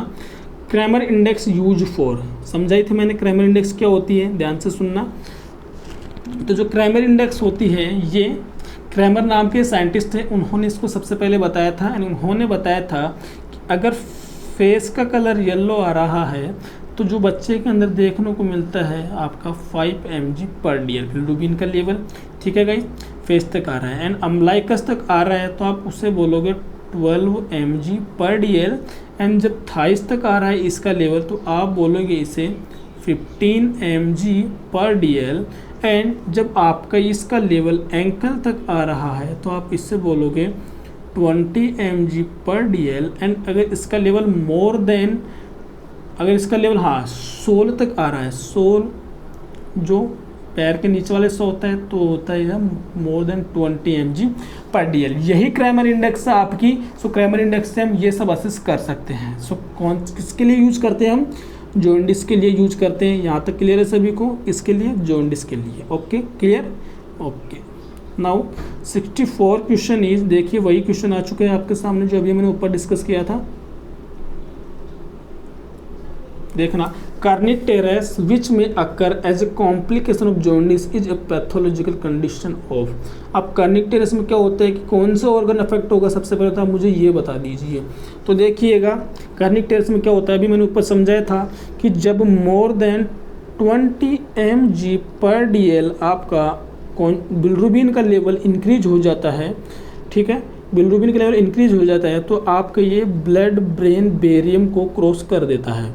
Speaker 1: क्रैमर इंडेक्स यूज फॉर, समझाई थी मैंने क्रैमर इंडेक्स क्या होती है, ध्यान से सुनना। तो जो क्रैमर इंडेक्स होती है ये क्रैमर नाम के साइंटिस्ट थे, उन्होंने इसको सबसे पहले बताया था एंड उन्होंने बताया था कि अगर फेस का कलर येलो आ रहा है तो जो बच्चे के अंदर देखने को मिलता है आपका 5 mg पर DL बिलिरुबिन का लेवल, ठीक है गाइस, फेस तक आ रहा है। एंड अम्लाइकस तक आ रहा है तो आप उसे बोलोगे 12 mg पर DL। एंड जब थाइस तक आ रहा है इसका लेवल तो आप बोलोगे इसे 15 mg पर DL। एंड जब आपका इसका लेवल एंकल तक आ रहा है तो आप इससे बोलोगे 20 mg पर DL। एंड अगर इसका लेवल मोर देन, अगर इसका लेवल सोल तक आ रहा है, सोल जो पैर के नीचे वाले से होता है तो होता है मोर देन 20 mg पर DL। यही क्रैमर इंडेक्स है आपकी। सो क्रैमर इंडेक्स से हम ये सब असेस कर सकते हैं। सो कौन किसके लिए यूज करते हैं हम? जॉन्डिस के लिए यूज करते हैं। यहाँ तक क्लियर है सभी को? इसके लिए जॉन्डिस के लिए। Okay clear? Okay now 64 question is, देखिए वही क्वेश्चन आ चुके हैं आपके सामने जो अभी मैंने ऊपर डिस्कस किया था। देखना, कर्निटेरस विच में occur as a complication of jaundice is a pathological condition of. अब कर्निटेरस में क्या होता है कि कौन सा ऑर्गन अफेक्ट होगा, सबसे पहले तो आप मुझे ये बता दीजिए। तो देखिएगा कर्निटेरस में क्या होता है, अभी मैंने ऊपर समझाया था कि जब मोर देन 20 mg पर DL आपका बिलिरुबिन का लेवल इंक्रीज हो जाता है, ठीक है, बिलिरुबिन का लेवल इंक्रीज हो जाता है तो आपका ये ब्लड ब्रेन बैरियर को क्रॉस कर देता है,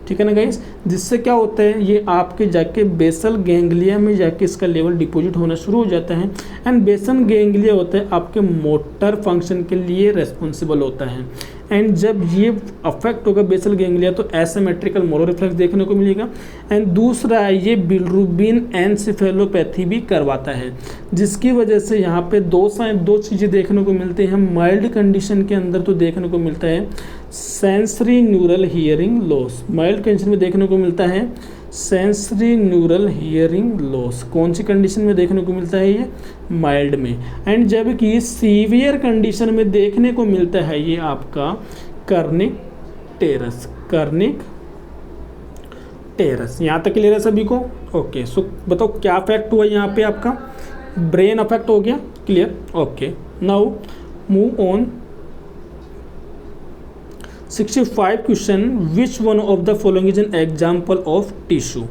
Speaker 1: ठीक है ना गाइस। जिससे क्या होता है, ये आपके जाके बेसल गैंग्लिया में जाके इसका लेवल डिपॉजिट होना शुरू हो जाता है। एंड बेसल गैंग्लिया होता है आपके मोटर फंक्शन के लिए रेस्पॉन्सिबल होता है। एंड जब ये अफेक्ट होगा बेसल गैंग्लिया तो एसिमेट्रिकल मोरो रिफ्लेक्स देखने को मिलेगा। एंड दूसरा है ये बिलिरुबिन एनसेफेलोपैथी भी करवाता है, जिसकी वजह से यहाँ पे दो चीज़ें देखने को मिलती हैं। माइल्ड कंडीशन के अंदर तो देखने को मिलता है sensory neural hearing loss, mild condition में देखने को मिलता है सेंसरी न्यूरल हियरिंग लॉस। कौन सी कंडीशन में देखने को मिलता है? ये माइल्ड में। एंड जबकि सीवियर कंडीशन में देखने को मिलता है ये आपका कर्निक टेरस। यहाँ तक क्लियर है सभी को? ओके सो बताओ क्या अफेक्ट हुआ यहाँ पे, आपका ब्रेन अफेक्ट हो गया, clear? Okay now move on 65 question, which one of the following is an example of tissue.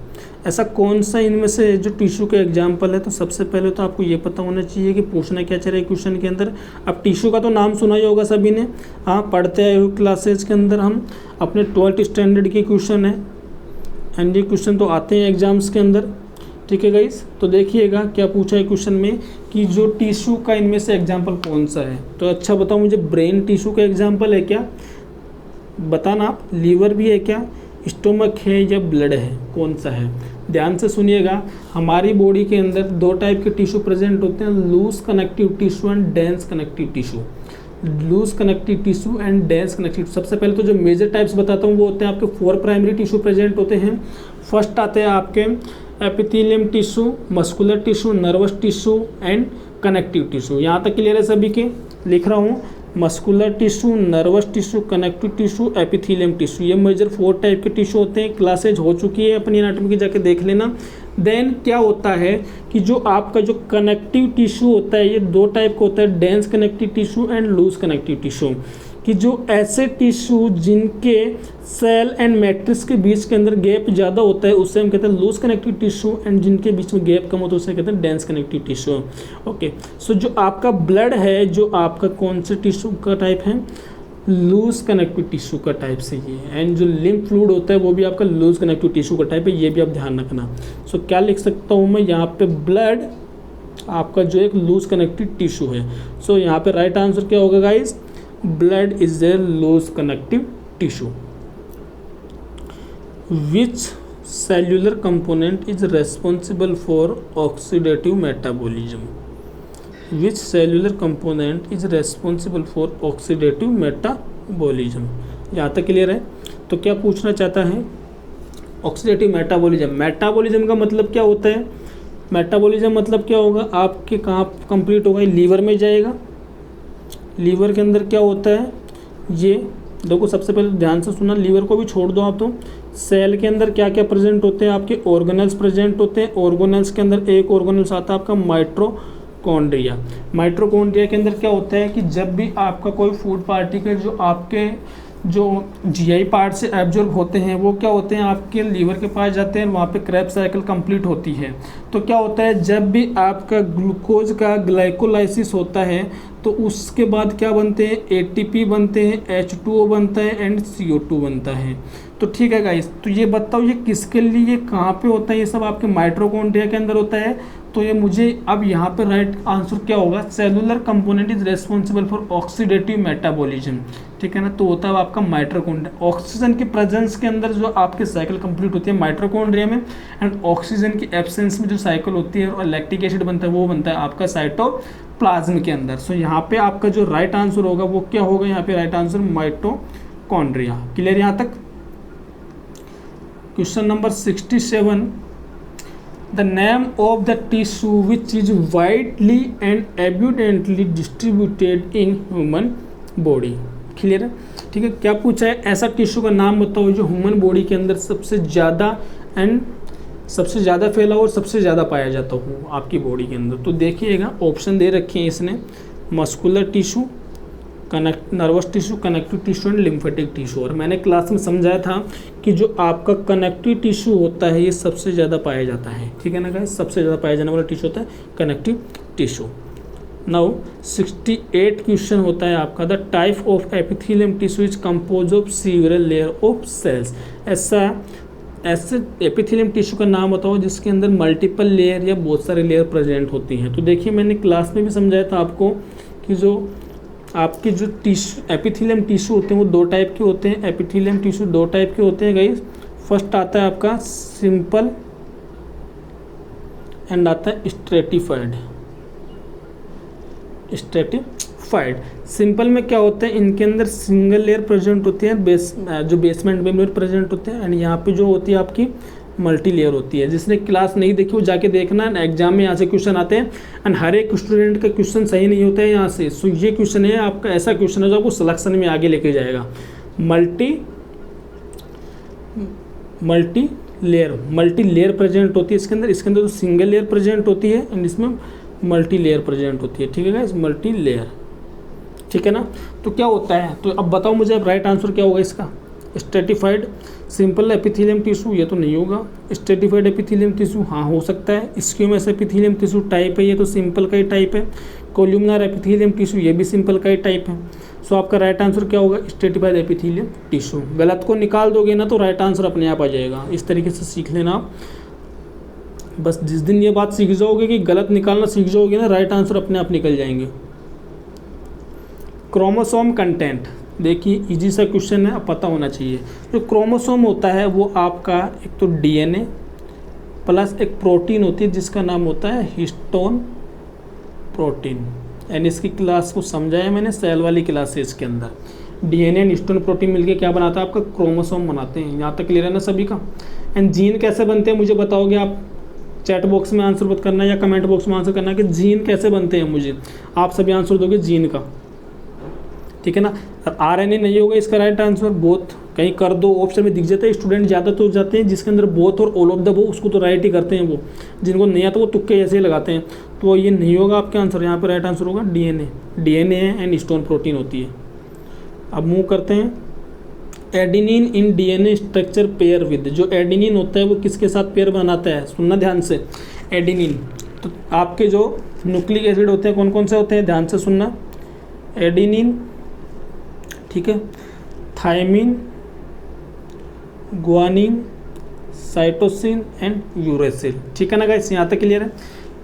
Speaker 1: ऐसा कौन सा इनमें से जो टिश्यू का एग्जाम्पल है? तो सबसे पहले तो आपको ये पता होना चाहिए कि पूछना क्या चाह रहा है क्वेश्चन के अंदर। अब टिश्यू का तो नाम सुना ही होगा सभी ने, हाँ पढ़ते आए हुए क्लासेज के अंदर हम अपने 12th स्टैंडर्ड के क्वेश्चन है एंड ये क्वेश्चन तो आते हैं एग्जाम्स के अंदर, ठीक है गाइस। तो देखिएगा क्या पूछा है क्वेश्चन में कि जो टिश्यू का इनमें से एग्जाम्पल कौन सा है। तो अच्छा बताओ मुझे, ब्रेन टिश्यू का एग्जाम्पल है क्या? बताना आप। लीवर भी है क्या? स्टोमक है या ब्लड है? कौन सा है? ध्यान से सुनिएगा, हमारी बॉडी के अंदर दो टाइप के टिश्यू प्रेजेंट होते हैं, loose connective tissue and dense connective tissue. Loose connective tissue and dense connective. सबसे पहले तो जो मेजर टाइप्स बताता हूँ वो होते हैं आपके 4 प्राइमरी टिश्यू प्रेजेंट होते हैं। फर्स्ट आते हैं आपके epithelium tissue, muscular tissue, nervous tissue and connective tissue. यहाँ तक क्लियर है सभी के? लिख रहा हूँ, muscular tissue, nervous tissue, connective tissue, epithelium tissue. ये मेजर 4 टाइप के टिश्यू होते हैं। क्लासेज हो चुकी है अपनी एनाटॉमी की, जाके देख लेना। देन क्या होता है कि जो आपका जो कनेक्टिव टिश्यू होता है ये 2 टाइप का होता है, dense connective tissue and loose connective tissue. कि जो ऐसे टिश्यू जिनके सेल एंड मैट्रिक्स के बीच के अंदर गैप ज़्यादा होता है उससे हम कहते हैं लूज कनेक्टिव टिश्यू, एंड जिनके बीच में गैप कम होता है उससे कहते हैं dense connective tissue. Okay so जो आपका ब्लड है, जो आपका कौन से टिश्यू का टाइप है? लूज कनेक्टिव टिश्यू का टाइप से ये। एंड जो लिम्फ फ्लूइड होता है वो भी आपका लूज कनेक्टिव टिश्यू का टाइप है, ये भी आप ध्यान रखना। सो क्या लिख सकता हूँ मैं यहाँ पे? ब्लड आपका जो एक लूज कनेक्टिव टिश्यू है। सो यहाँ पे राइट आंसर क्या होगा guys? Blood is a loose connective tissue. Which cellular component is responsible for oxidative metabolism? Which cellular component is responsible for oxidative metabolism? यहाँ तक क्लियर है? तो क्या पूछना चाहता है? Oxidative metabolism. मेटाबॉलिज्म का मतलब क्या होता है? मेटाबॉलिज्म मतलब क्या होगा? आपके कहाँ कंप्लीट होगा? लीवर में जाएगा। लीवर के अंदर क्या होता है? ये देखो, सबसे पहले ध्यान से सुना, लीवर को भी छोड़ दो आप। तो सेल के अंदर क्या क्या प्रेजेंट होते हैं? आपके ऑर्गेनल्स प्रेजेंट होते हैं। ऑर्गेनल्स के अंदर एक ऑर्गेनल्स आता है आपका माइटोकॉन्ड्रिया। माइटोकॉन्ड्रिया के अंदर क्या होता है कि जब भी आपका कोई फूड पार्टिकल जो आपके जो जीआई पार्ट से एब्जॉर्ब होते हैं वो क्या होते हैं आपके लीवर के पास जाते हैं, वहाँ पे क्रेब्स साइकिल कंप्लीट होती है। तो क्या होता है जब भी आपका ग्लूकोज का ग्लाइकोलाइसिस होता है तो उसके बाद क्या बनते हैं, एटीपी बनते हैं, H2O बनता है एंड CO2 बनता है। तो ठीक है गाइस, तो ये बताओ ये किसके लिए कहाँ पे होता है, ये सब आपके माइटोकॉन्ड्रिया के अंदर होता है। तो ये मुझे अब यहाँ पे राइट आंसर क्या होगा, cellular component is responsible for oxidative metabolism, ठीक है ना। तो होता है आपका माइटोकॉन्ड्रिया, ऑक्सीजन की प्रेजेंस के अंदर जो आपके साइकिल कंप्लीट होती है माइटोकॉन्ड्रिया में, एंड ऑक्सीजन की एब्सेंस में जो साइकिल होती है और लैक्टिक एसिड बनता है वो बनता है आपका साइटोप्लाज्म के अंदर। सो यहाँ पे आपका जो राइट आंसर होगा वो क्या होगा, यहाँ पे राइट आंसर माइटोकॉन्ड्रिया। क्लियर यहाँ तक। Question number 67, the name of the tissue which is widely and abundantly distributed in human body. Clear है, ठीक है। क्या पूछा है, ऐसा टिश्यू का नाम बताओ जो ह्यूमन बॉडी के अंदर सबसे ज़्यादा फैला और सबसे ज़्यादा पाया जाता हो आपकी बॉडी के अंदर। तो देखिएगा ऑप्शन दे रखे हैं इसने, muscular tissue, nervous tissue, connective tissue and lymphatic tissue. और मैंने क्लास में समझाया था कि जो आपका कनेक्टिव टिश्यू होता है ये सबसे ज़्यादा पाया जाता है, ठीक है ना गाइस, सबसे ज़्यादा पाया जाने वाला टिश्यू होता है कनेक्टिव टिश्यू। नाउ 68 क्वेश्चन होता है आपका, the type of epithelium tissue is compose of several layer of cells. ऐसे एपिथेलियम टिश्यू का नाम बताओ जिसके अंदर मल्टीपल लेयर या बहुत सारे लेयर प्रेजेंट होती हैं। तो देखिए मैंने क्लास में भी समझाया था आपको कि जो आपके जो एपिथेलियम टिश्यू होते हैं वो दो टाइप के होते हैं। एपिथेलियम टिश्यू दो टाइप के होते हैं गाइस, फर्स्ट आता है आपका सिंपल एंड आता है स्ट्रेटिफाइड। सिंपल में क्या होता है, इनके अंदर सिंगल लेयर प्रेजेंट होती है, जो बेसमेंट में लेयर प्रेजेंट होते हैं, एंड यहाँ पे जो होती है आपकी मल्टी लेयर होती है। जिसने क्लास नहीं देखी वो जाके देखना, एग्जाम में यहाँ से क्वेश्चन आते हैं एंड हर एक स्टूडेंट का क्वेश्चन सही नहीं होता है यहाँ से। सो ये क्वेश्चन है आपका, ऐसा क्वेश्चन है जो आपको सिलेक्शन में आगे लेके जाएगा। मल्टी लेयर प्रेजेंट होती है इसके अंदर तो सिंगल लेयर प्रेजेंट होती है एंड इसमें मल्टी लेयर प्रेजेंट होती है, ठीक है गाइस, मल्टी लेयर, ठीक है ना। तो क्या होता है, तो अब बताओ मुझे अब राइट आंसर क्या होगा इसका। स्ट्रेटिफाइड सिंपल एपिथेलियम टिश्यू, ये तो नहीं होगा। स्ट्रेटिफाइड एपिथेलियम टिश्यू हाँ हो सकता है। स्क्यूमस एपिथेलियम टिश्यू टाइप है, ये तो सिंपल का ही टाइप है। कोल्यूमनर एपिथेलियम टिश्यू, ये भी सिंपल का ही टाइप है। सो आपका राइट आंसर क्या होगा, स्ट्रेटिफाइड एपिथेलियम टिश्यू। गलत को निकाल दोगे ना तो राइट आंसर अपने आप आ जाएगा। इस तरीके से सीख लेना आप, बस जिस दिन ये बात सीख जाओगे कि गलत निकालना सीख जाओगे ना, राइट आंसर अपने आप निकल जाएंगे। क्रोमोसोम कंटेंट, देखिए इजी सा क्वेश्चन है, अब पता होना चाहिए। जो क्रोमोसोम होता है वो आपका एक तो डीएनए प्लस एक प्रोटीन होती है जिसका नाम होता है हिस्टोन प्रोटीन। एंड इसकी क्लास को समझाया मैंने सेल वाली क्लास से। इसके अंदर डीएनए एंड हिस्टोन प्रोटीन मिलके क्या बनाता है आपका क्रोमोसोम बनाते हैं। यहाँ तक क्लियर है ना सभी का। एंड जीन कैसे बनते हैं मुझे बताओगे आप, चैट बॉक्स में आंसर मत करना या कमेंट बॉक्स में आंसर करना कि जीन कैसे बनते हैं। मुझे आप सभी आंसर दोगे जीन का, ठीक है ना। आरएनए नहीं होगा इसका राइट आंसर, बोथ कहीं कर दो ऑप्शन में दिख जाता है। स्टूडेंट ज़्यादा तो जाते हैं जिसके अंदर बोथ और ऑल ऑफ द बोथ, उसको तो राइट ही करते हैं। वो जिनको नहीं आता वो तुक्के ऐसे ही लगाते हैं। तो ये नहीं होगा आपका आंसर, यहाँ पर राइट आंसर होगा डीएनए है एंड हिस्टोन प्रोटीन होती है। अब मूव करते हैं, adenine in DNA structure pair with. जो एडेनिन होता है वो किसके साथ पेयर बनाता है, सुनना ध्यान से। एडेनिन तो आपके जो न्यूक्लिक एसिड होते हैं कौन कौन से होते हैं, ध्यान से सुनना। एडेनिन, ठीक है, thymine, guanine, cytosine and uracil, ठीक है ना गाइस, यहाँ तक क्लियर है।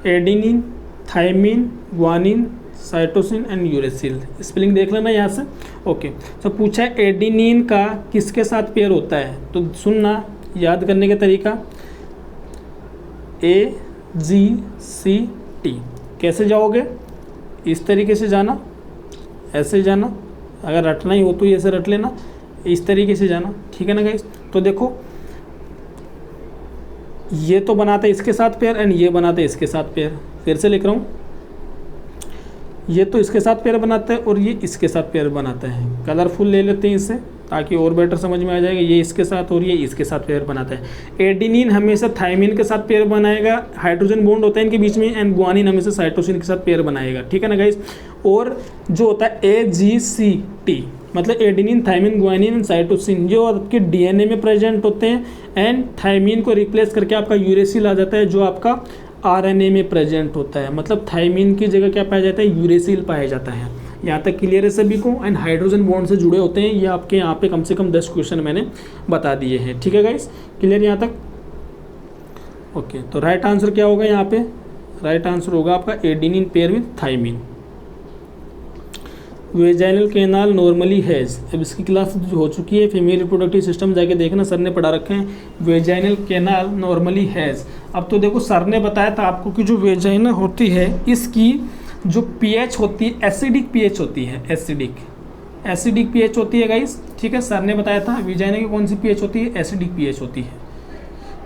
Speaker 1: Adenine, thymine, guanine, cytosine and uracil, spelling देख लेना यहाँ से। ओके, तो पूछा है एडेनिन का किसके साथ पेयर होता है, तो सुनना, याद करने का तरीका AGCT। कैसे जाओगे, इस तरीके से जाना, ऐसे जाना, अगर रटना ही हो तो ऐसे रट लेना, इस तरीके से जाना, ठीक है ना गाइस। तो देखो ये तो बनाते हैं इसके साथ पेयर एंड ये बनाते हैं इसके साथ पेयर। फिर से लिख रहा हूँ, ये तो इसके साथ पेयर बनाता है और ये इसके साथ पेयर बनाता है। कलरफुल ले लेते हैं इसे ताकि और बेटर समझ में आ जाएगा। ये इसके साथ और ये इसके साथ पेयर बनाता है। एडिनिन हमेशा थायमिन के साथ पेयर बनाएगा, हाइड्रोजन बॉन्ड होता है इनके बीच में, एंड गुआनिन हमेशा साइटोसिन के साथ पेयर बनाएगा, ठीक है ना गाइस। और जो होता है AGCT मतलब adenine, thymine, guanine and cytosine, जो आपके DNA में प्रेजेंट होते हैं, एंड थायमिन को रिप्लेस करके आपका यूरेसिल आ जाता है जो आपका RNA में प्रेजेंट होता है। मतलब थायमिन की जगह क्या पाया जाता है, यूरेसिल पाया जाता है। यहाँ तक क्लियर है सभी को। एंड हाइड्रोजन बॉन्ड से जुड़े होते हैं, ये आपके यहाँ पे कम से कम 10 क्वेश्चन मैंने बता दिए हैं, ठीक है गाइस, क्लियर यहाँ तक। ओके, तो राइट आंसर क्या होगा यहाँ पे, राइट आंसर होगा आपका adenine pair with thymine. Vaginal canal normally has, अब इसकी क्लास हो चुकी है, फीमेल रिप्रोडक्टिव सिस्टम जाके देखना, सर ने पढ़ा रखे हैं। वेजाइनल कैनाल नॉर्मली हैज़, अब तो देखो सर ने बताया था आपको कि जो वेजाइना होती है इसकी जो पीएच होती है एसिडिक पीएच होती है, एसिडिक पीएच होती है गाइस, ठीक है। सर ने बताया था वेजाइना की कौन सी पीएच होती है, एसिडिक पीएच होती है।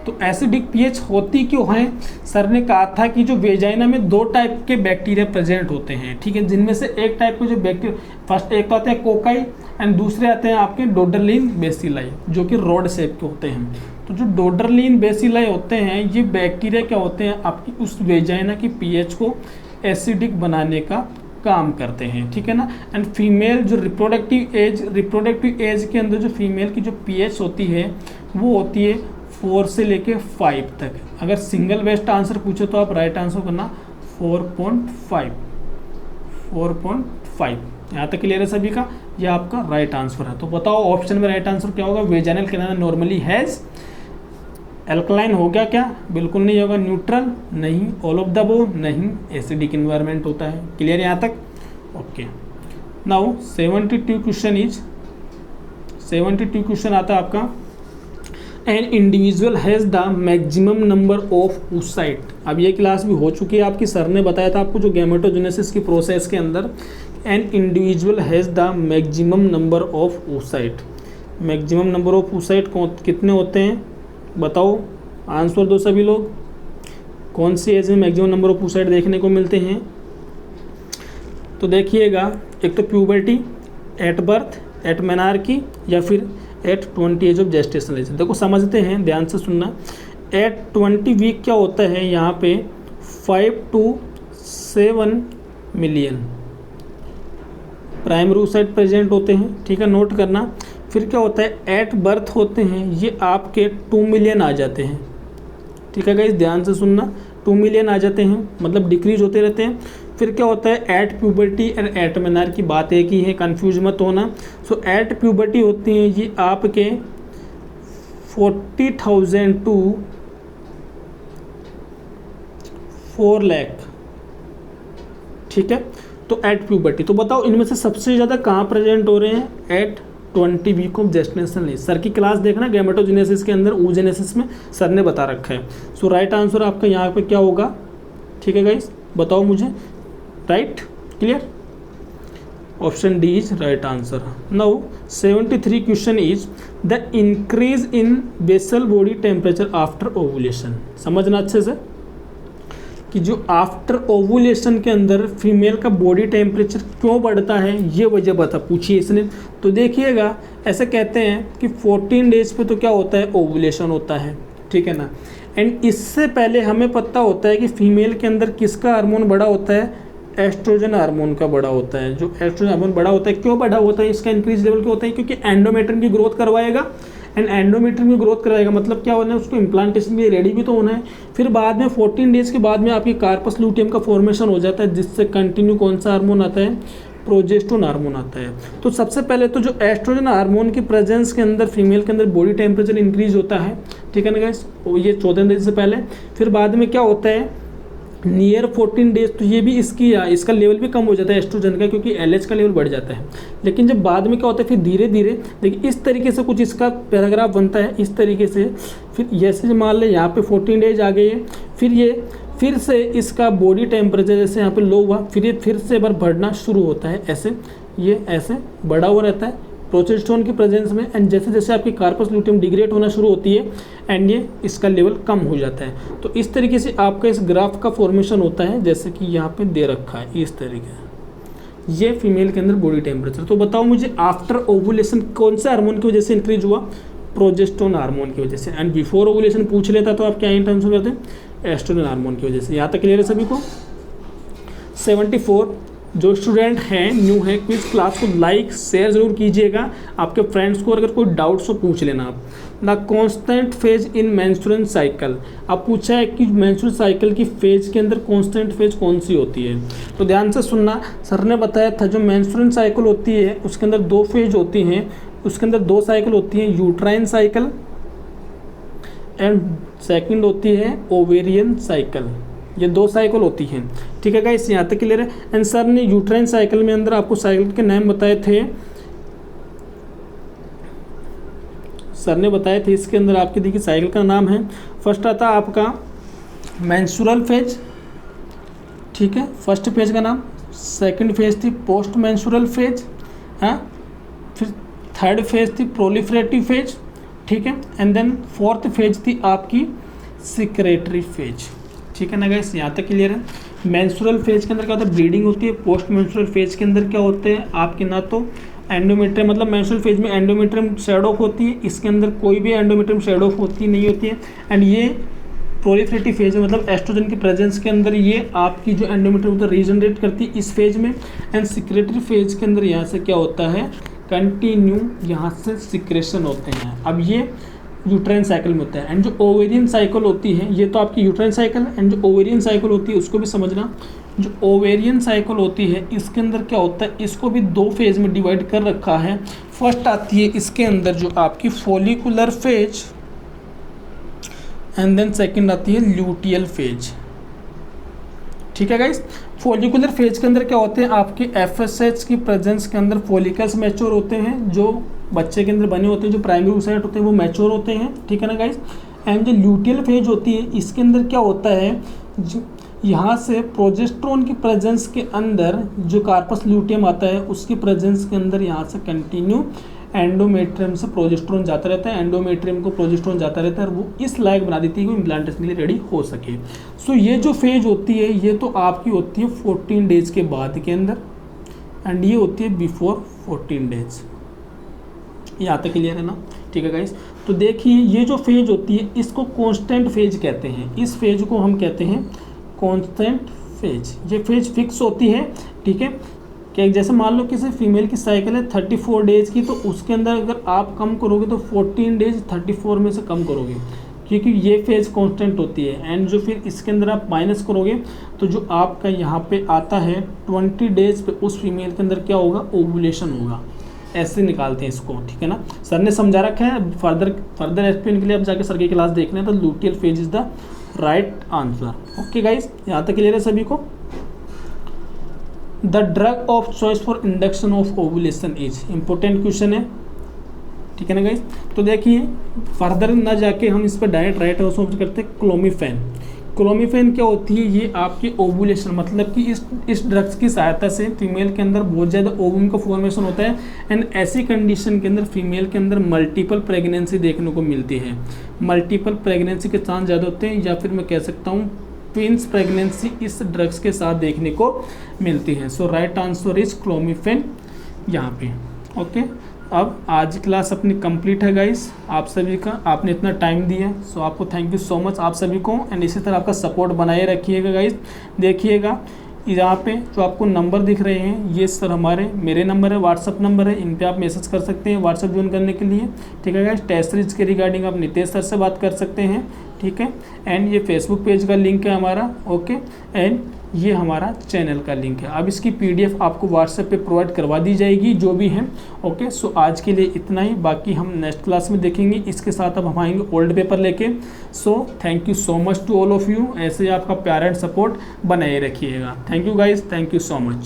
Speaker 1: तो एसिडिक पीएच होती क्यों है, सर ने कहा था कि जो वेजाइना में 2 टाइप के बैक्टीरिया प्रेजेंट होते हैं, ठीक है, जिनमें से एक टाइप के जो बैक्टीरिया, फर्स्ट एक तो आते हैं कोकाई एंड दूसरे आते हैं आपके डोडरलिन बेसिलाई, जो कि रॉड शेप के होते हैं। तो जो डोडरलिन बेसिलाई होते हैं ये बैक्टीरिया क्या होते हैं, आपकी उस वेजाइना की पीएच को एसिडिक बनाने का काम करते हैं, ठीक है ना। एंड फीमेल जो रिप्रोडक्टिव एज के अंदर जो फीमेल की जो पीएच होती है वो होती है 4 से लेके 5 तक। अगर सिंगल बेस्ट आंसर पूछे तो आप राइट आंसर करना 4.5। यहाँ तक क्लियर है सभी का, ये आपका राइट आंसर है। तो बताओ ऑप्शन में राइट आंसर क्या होगा, vaginal canal normally has. Alkaline हो गया क्या, बिल्कुल नहीं होगा। न्यूट्रल नहीं, ऑल ऑफ द अबव नहीं, एसिडिक इन्वायरमेंट होता है। क्लियर यहाँ तक, ओके। नाउ 72 क्वेश्चन आता है आपका, an individual has the maximum number of oocyte। अब ये क्लास भी हो चुकी है आपकी, सर ने बताया था आपको जो गैमेटोजेनेसिस की प्रोसेस के अंदर an individual has the maximum number of oocyte। Maximum number of oocyte कितने होते हैं बताओ, आंसर दो सभी लोग। कौन सी एज में मैक्सिमम नंबर ऑफ oocyte देखने को मिलते हैं, तो देखिएगा, एक तो puberty, at birth, at menarche, या फिर at 20 age of gestational age. देखो समझते हैं, ध्यान से सुनना। एट 20 वीक क्या होता है, यहाँ पे 5 to 7 million primary oocyte present होते हैं, ठीक है, नोट करना। फिर क्या होता है, एट बर्थ होते हैं ये आपके 2 मिलियन आ जाते हैं, ठीक है गाइस, ध्यान से सुनना, 2 मिलियन आ जाते हैं, मतलब डिक्रीज होते रहते हैं। फिर क्या होता है, at puberty and at menarche की बात एक ही है, कंफ्यूज मत होना। सो एट प्यूबर्टी होती हैं ये आपके 40,000 to 4 लाख, ठीक है। तो एट प्यूबर्टी, तो बताओ इनमें से सबसे ज़्यादा कहाँ प्रेजेंट हो रहे हैं, at 20 week of gestational age. Sir की क्लास देखना गैमेटोजेनेसिस के अंदर, oogenesis में सर ने बता रखा है। सो राइट आंसर आपका यहाँ पे क्या होगा, ठीक है गाइस, बताओ मुझे, right, clear, option D is right answer. Now 73 question is the increase in basal body temperature after ovulation. समझना अच्छे से कि जो आफ्टर ओवुलेशन के अंदर फीमेल का बॉडी टेम्परेचर क्यों बढ़ता है, ये वजह बता पूछिए इसने। तो देखिएगा, ऐसे कहते हैं कि 14 डेज पे तो क्या होता है, ओवुलेशन होता है, ठीक है ना। एंड इससे पहले हमें पता होता है कि फीमेल के अंदर किसका हार्मोन बड़ा होता है, एस्ट्रोजन हार्मोन का बड़ा होता है। जो एस्ट्रोजन हार्मोन बड़ा होता है, क्यों बड़ा होता है, इसका इंक्रीज लेवल क्यों होता है, क्योंकि एंडोमेट्रियम की ग्रोथ करवाएगा। एंड एंडोमेट्रियम की ग्रोथ कराएगा मतलब क्या होना है, उसको इम्प्लांटेशन भी रेडी भी तो होना है। फिर बाद में 14 डेज के बाद में आपकी कार्पस लूटियम का फॉर्मेशन हो जाता है, जिससे कंटिन्यू कौन सा हार्मोन आता है, प्रोजेस्टेरोन हार्मोन आता है। तो सबसे पहले तो जो एस्ट्रोजन हार्मोन की प्रेजेंस के अंदर फीमेल के अंदर बॉडी टेम्परेचर इंक्रीज होता है, ठीक है ना गाइस, ये 14 डेज से पहले। फिर बाद में क्या होता है, नियर 14 डेज, तो ये भी इसका लेवल भी कम हो जाता है एस्ट्रोजन का, क्योंकि LH का लेवल बढ़ जाता है। लेकिन जब बाद में क्या होता है, फिर धीरे धीरे देखिए इस तरीके से कुछ इसका पैराग्राफ बनता है, इस तरीके से। फिर जैसे मान लें यहाँ पे 14 डेज आ गए, फिर से इसका बॉडी टेम्परेचर जैसे यहाँ पे लो हुआ, फिर ये फिर से एक बार बढ़ना शुरू होता है, ऐसे ये ऐसे बढ़ा हुआ रहता है प्रोजेस्टेरोन की प्रेजेंस में। एंड जैसे जैसे आपकी कार्पस लूटियम डिग्रेड होना शुरू होती है एंड ये इसका लेवल कम हो जाता है। तो इस तरीके से आपका इस ग्राफ का फॉर्मेशन होता है, जैसे कि यहाँ पे दे रखा है इस तरीके से। ये फीमेल के अंदर बॉडी टेम्परेचर। तो बताओ मुझे आफ्टर ओवुलेशन कौन सा हार्मोन की वजह से इंक्रीज हुआ, प्रोजेस्टेरोन हार्मोन की वजह से। एंड बिफोर ओवुलेशन पूछ लेता तो आप क्या आंसर करते हैं, एस्ट्रोजन हार्मोन की वजह से। यहाँ तक क्लियर है सभी को। 74 जो स्टूडेंट हैं न्यू है क्विज क्लास को लाइक शेयर जरूर कीजिएगा, आपके फ्रेंड्स को अगर कोई डाउट्स हो पूछ लेना आप। The constant phase in menstrual cycle, अब पूछा है कि मेंस्ट्रुअल साइकिल की फेज के अंदर कांस्टेंट फेज कौन सी होती है। तो ध्यान से सुनना, सर ने बताया था जो मेंस्ट्रुअल साइकिल होती है उसके अंदर 2 फेज होती हैं, उसके अंदर 2 साइकिल होती हैं, यूट्राइन साइकिल एंड सेकंड होती है ओवेरियन साइकिल। ये 2 साइकिल होती हैं, ठीक है गाइस, यहाँ तक क्लियर है। एंड सर ने यूट्राइन साइकिल में अंदर आपको साइकिल के नाम बताए थे, सर ने बताए थे इसके अंदर आपके देखिए साइकिल का नाम है। फर्स्ट आता आपका मेंस्ट्रुअल फेज, ठीक है, फर्स्ट फेज का नाम। सेकंड फेज थी पोस्ट मेंस्ट्रुअल फेज, हाँ। फिर थर्ड फेज थी प्रोलिफरेटिव फेज, ठीक है। एंड देन फोर्थ फेज थी आपकी सिक्रेटरी फेज, ठीक है ना गाइस, यहाँ तक क्लियर है। मेंस्ट्रुअल फेज के अंदर क्या होता है, ब्लीडिंग होती है। पोस्ट मेंस्ट्रुअल फेज के अंदर क्या होते हैं आपके, ना तो एंडोमेट्रियम, मतलब मेंस्ट्रुअल फेज में एंडोमेट्रियम शेड ऑफ होती है, इसके अंदर कोई भी एंडोमेट्रियम शेड ऑफ होती नहीं होती है। एंड ये प्रोलिफरेटिव फेज है, मतलब एस्ट्रोजन की प्रेजेंस के अंदर ये आपकी जो एंडोमेट्रियम होता है रीजनरेट करती है इस फेज में। एंड सिक्रेटरी फेज के अंदर यहाँ से क्या होता है, कंटिन्यू यहाँ से सिक्रेशन होते हैं। अब ये यूट्राइन साइकिल में होता है। एंड जो ओवेरियन साइकिल होती है, ये तो आपकी यूट्राइन साइकिल, एंड जो ओवेरियन साइकिल होती है उसको भी समझना। जो ओवेरियन साइकिल होती है इसके अंदर क्या होता है, इसको भी 2 फेज में डिवाइड कर रखा है। फर्स्ट आती है इसके अंदर जो आपकी follicular phase, and then second आती है ल्यूटियल फेज, ठीक है गाइस। फॉलिकुलर फेज के अंदर क्या होते हैं आपके एफएसएच की प्रेजेंस के अंदर फॉलिकल्स मैच्योर होते हैं, जो बच्चे के अंदर बने होते हैं, जो प्राइमरी oocyte होते हैं वो मैच्योर होते हैं, ठीक है ना गाइस। एंड जो ल्यूटियल फेज होती है इसके अंदर क्या होता है, यहाँ से प्रोजेस्टेरोन की प्रेजेंस के अंदर जो कार्पस ल्यूटियम आता है उसकी प्रेजेंस के अंदर यहाँ से कंटिन्यू एंडोमेट्रियम से प्रोजेस्टेरोन जाता रहता है, एंडोमेट्रियम को प्रोजेस्टेरोन जाता रहता है और वो इस लायक बना देती है कि इम्प्लांटेशन के लिए रेडी हो सके। सो ये जो फेज होती है ये तो आपकी होती है 14 डेज के बाद के अंदर, एंड ये होती है बिफोर 14 डेज। यहाँ तक क्लियर है ना, ठीक है गाइस। तो देखिए ये जो फेज होती है इसको कांस्टेंट फेज कहते हैं, इस फेज को हम कहते हैं कांस्टेंट फेज। ये फेज फिक्स होती है, ठीक है। कि जैसे मान लो किसी फीमेल की साइकिल है 34 डेज की, तो उसके अंदर अगर आप कम करोगे तो 14 डेज 34 में से कम करोगे, क्योंकि ये फेज कांस्टेंट होती है। एंड जो फिर इसके अंदर आप माइनस करोगे तो जो आपका यहाँ पे आता है 20 डेज पे उस फीमेल के अंदर क्या होगा, ओवुलेशन होगा। ऐसे निकालते हैं इसको, ठीक है ना। सर ने समझा रखा है, फर्दर एक्सप्लेन के लिए आप जाके सर की क्लास देख लें। तो luteal phase is the right answer. Okay guys, यहाँ तक क्लियर है सभी को। The drug of choice for induction of ovulation is, important question है, ठीक है ना गाइस। तो देखिए फर्दर ना जाके हम इस पर डायरेक्ट राइट आंसर करते हैं क्लोमिफेन। क्लोमिफेन क्या होती है, ये आपकी ओवुलेशन, मतलब कि इस ड्रग्स की सहायता से फीमेल के अंदर बहुत ज़्यादा ओवम का फॉर्मेशन होता है। एंड ऐसी कंडीशन के अंदर फीमेल के अंदर मल्टीपल प्रेगनेंसी देखने को मिलती है। मल्टीपल प्रेगनेंसी के चांस ज़्यादा होते हैं, या फिर मैं कह सकता हूँ ट्विंस प्रेगनेंसी इस ड्रग्स के साथ देखने को मिलती है। सो राइट आंसर इज क्लोमिफेन यहाँ पे। ओके, अब आज की क्लास अपनी कंप्लीट है गाइस। आप सभी का, आपने इतना टाइम दिया, सो आपको थैंक यू सो मच आप सभी को। एंड इसी तरह आपका सपोर्ट बनाए रखिएगा गाइस। देखिएगा यहाँ पे जो आपको नंबर दिख रहे हैं ये सर मेरे नंबर है, व्हाट्सअप नंबर है, इन पे आप मैसेज कर सकते हैं व्हाट्सअप ज्वाइन करने के लिए, ठीक है गाइस। टेस्ट सीरीज के रिगार्डिंग आप नितेश सर से बात कर सकते हैं, ठीक है। एंड ये फेसबुक पेज का लिंक है हमारा, ओके। एंड ये हमारा चैनल का लिंक है। अब इसकी पीडीएफ आपको व्हाट्सएप पे प्रोवाइड करवा दी जाएगी जो भी है, ओके। सो आज के लिए इतना ही, बाकी हम नेक्स्ट क्लास में देखेंगे। इसके साथ अब हम आएंगे ओल्ड पेपर लेके। So thank you so much to all of you. ऐसे आपका प्यार एंड सपोर्ट बनाए रखिएगा। Thank you guys, thank you so much.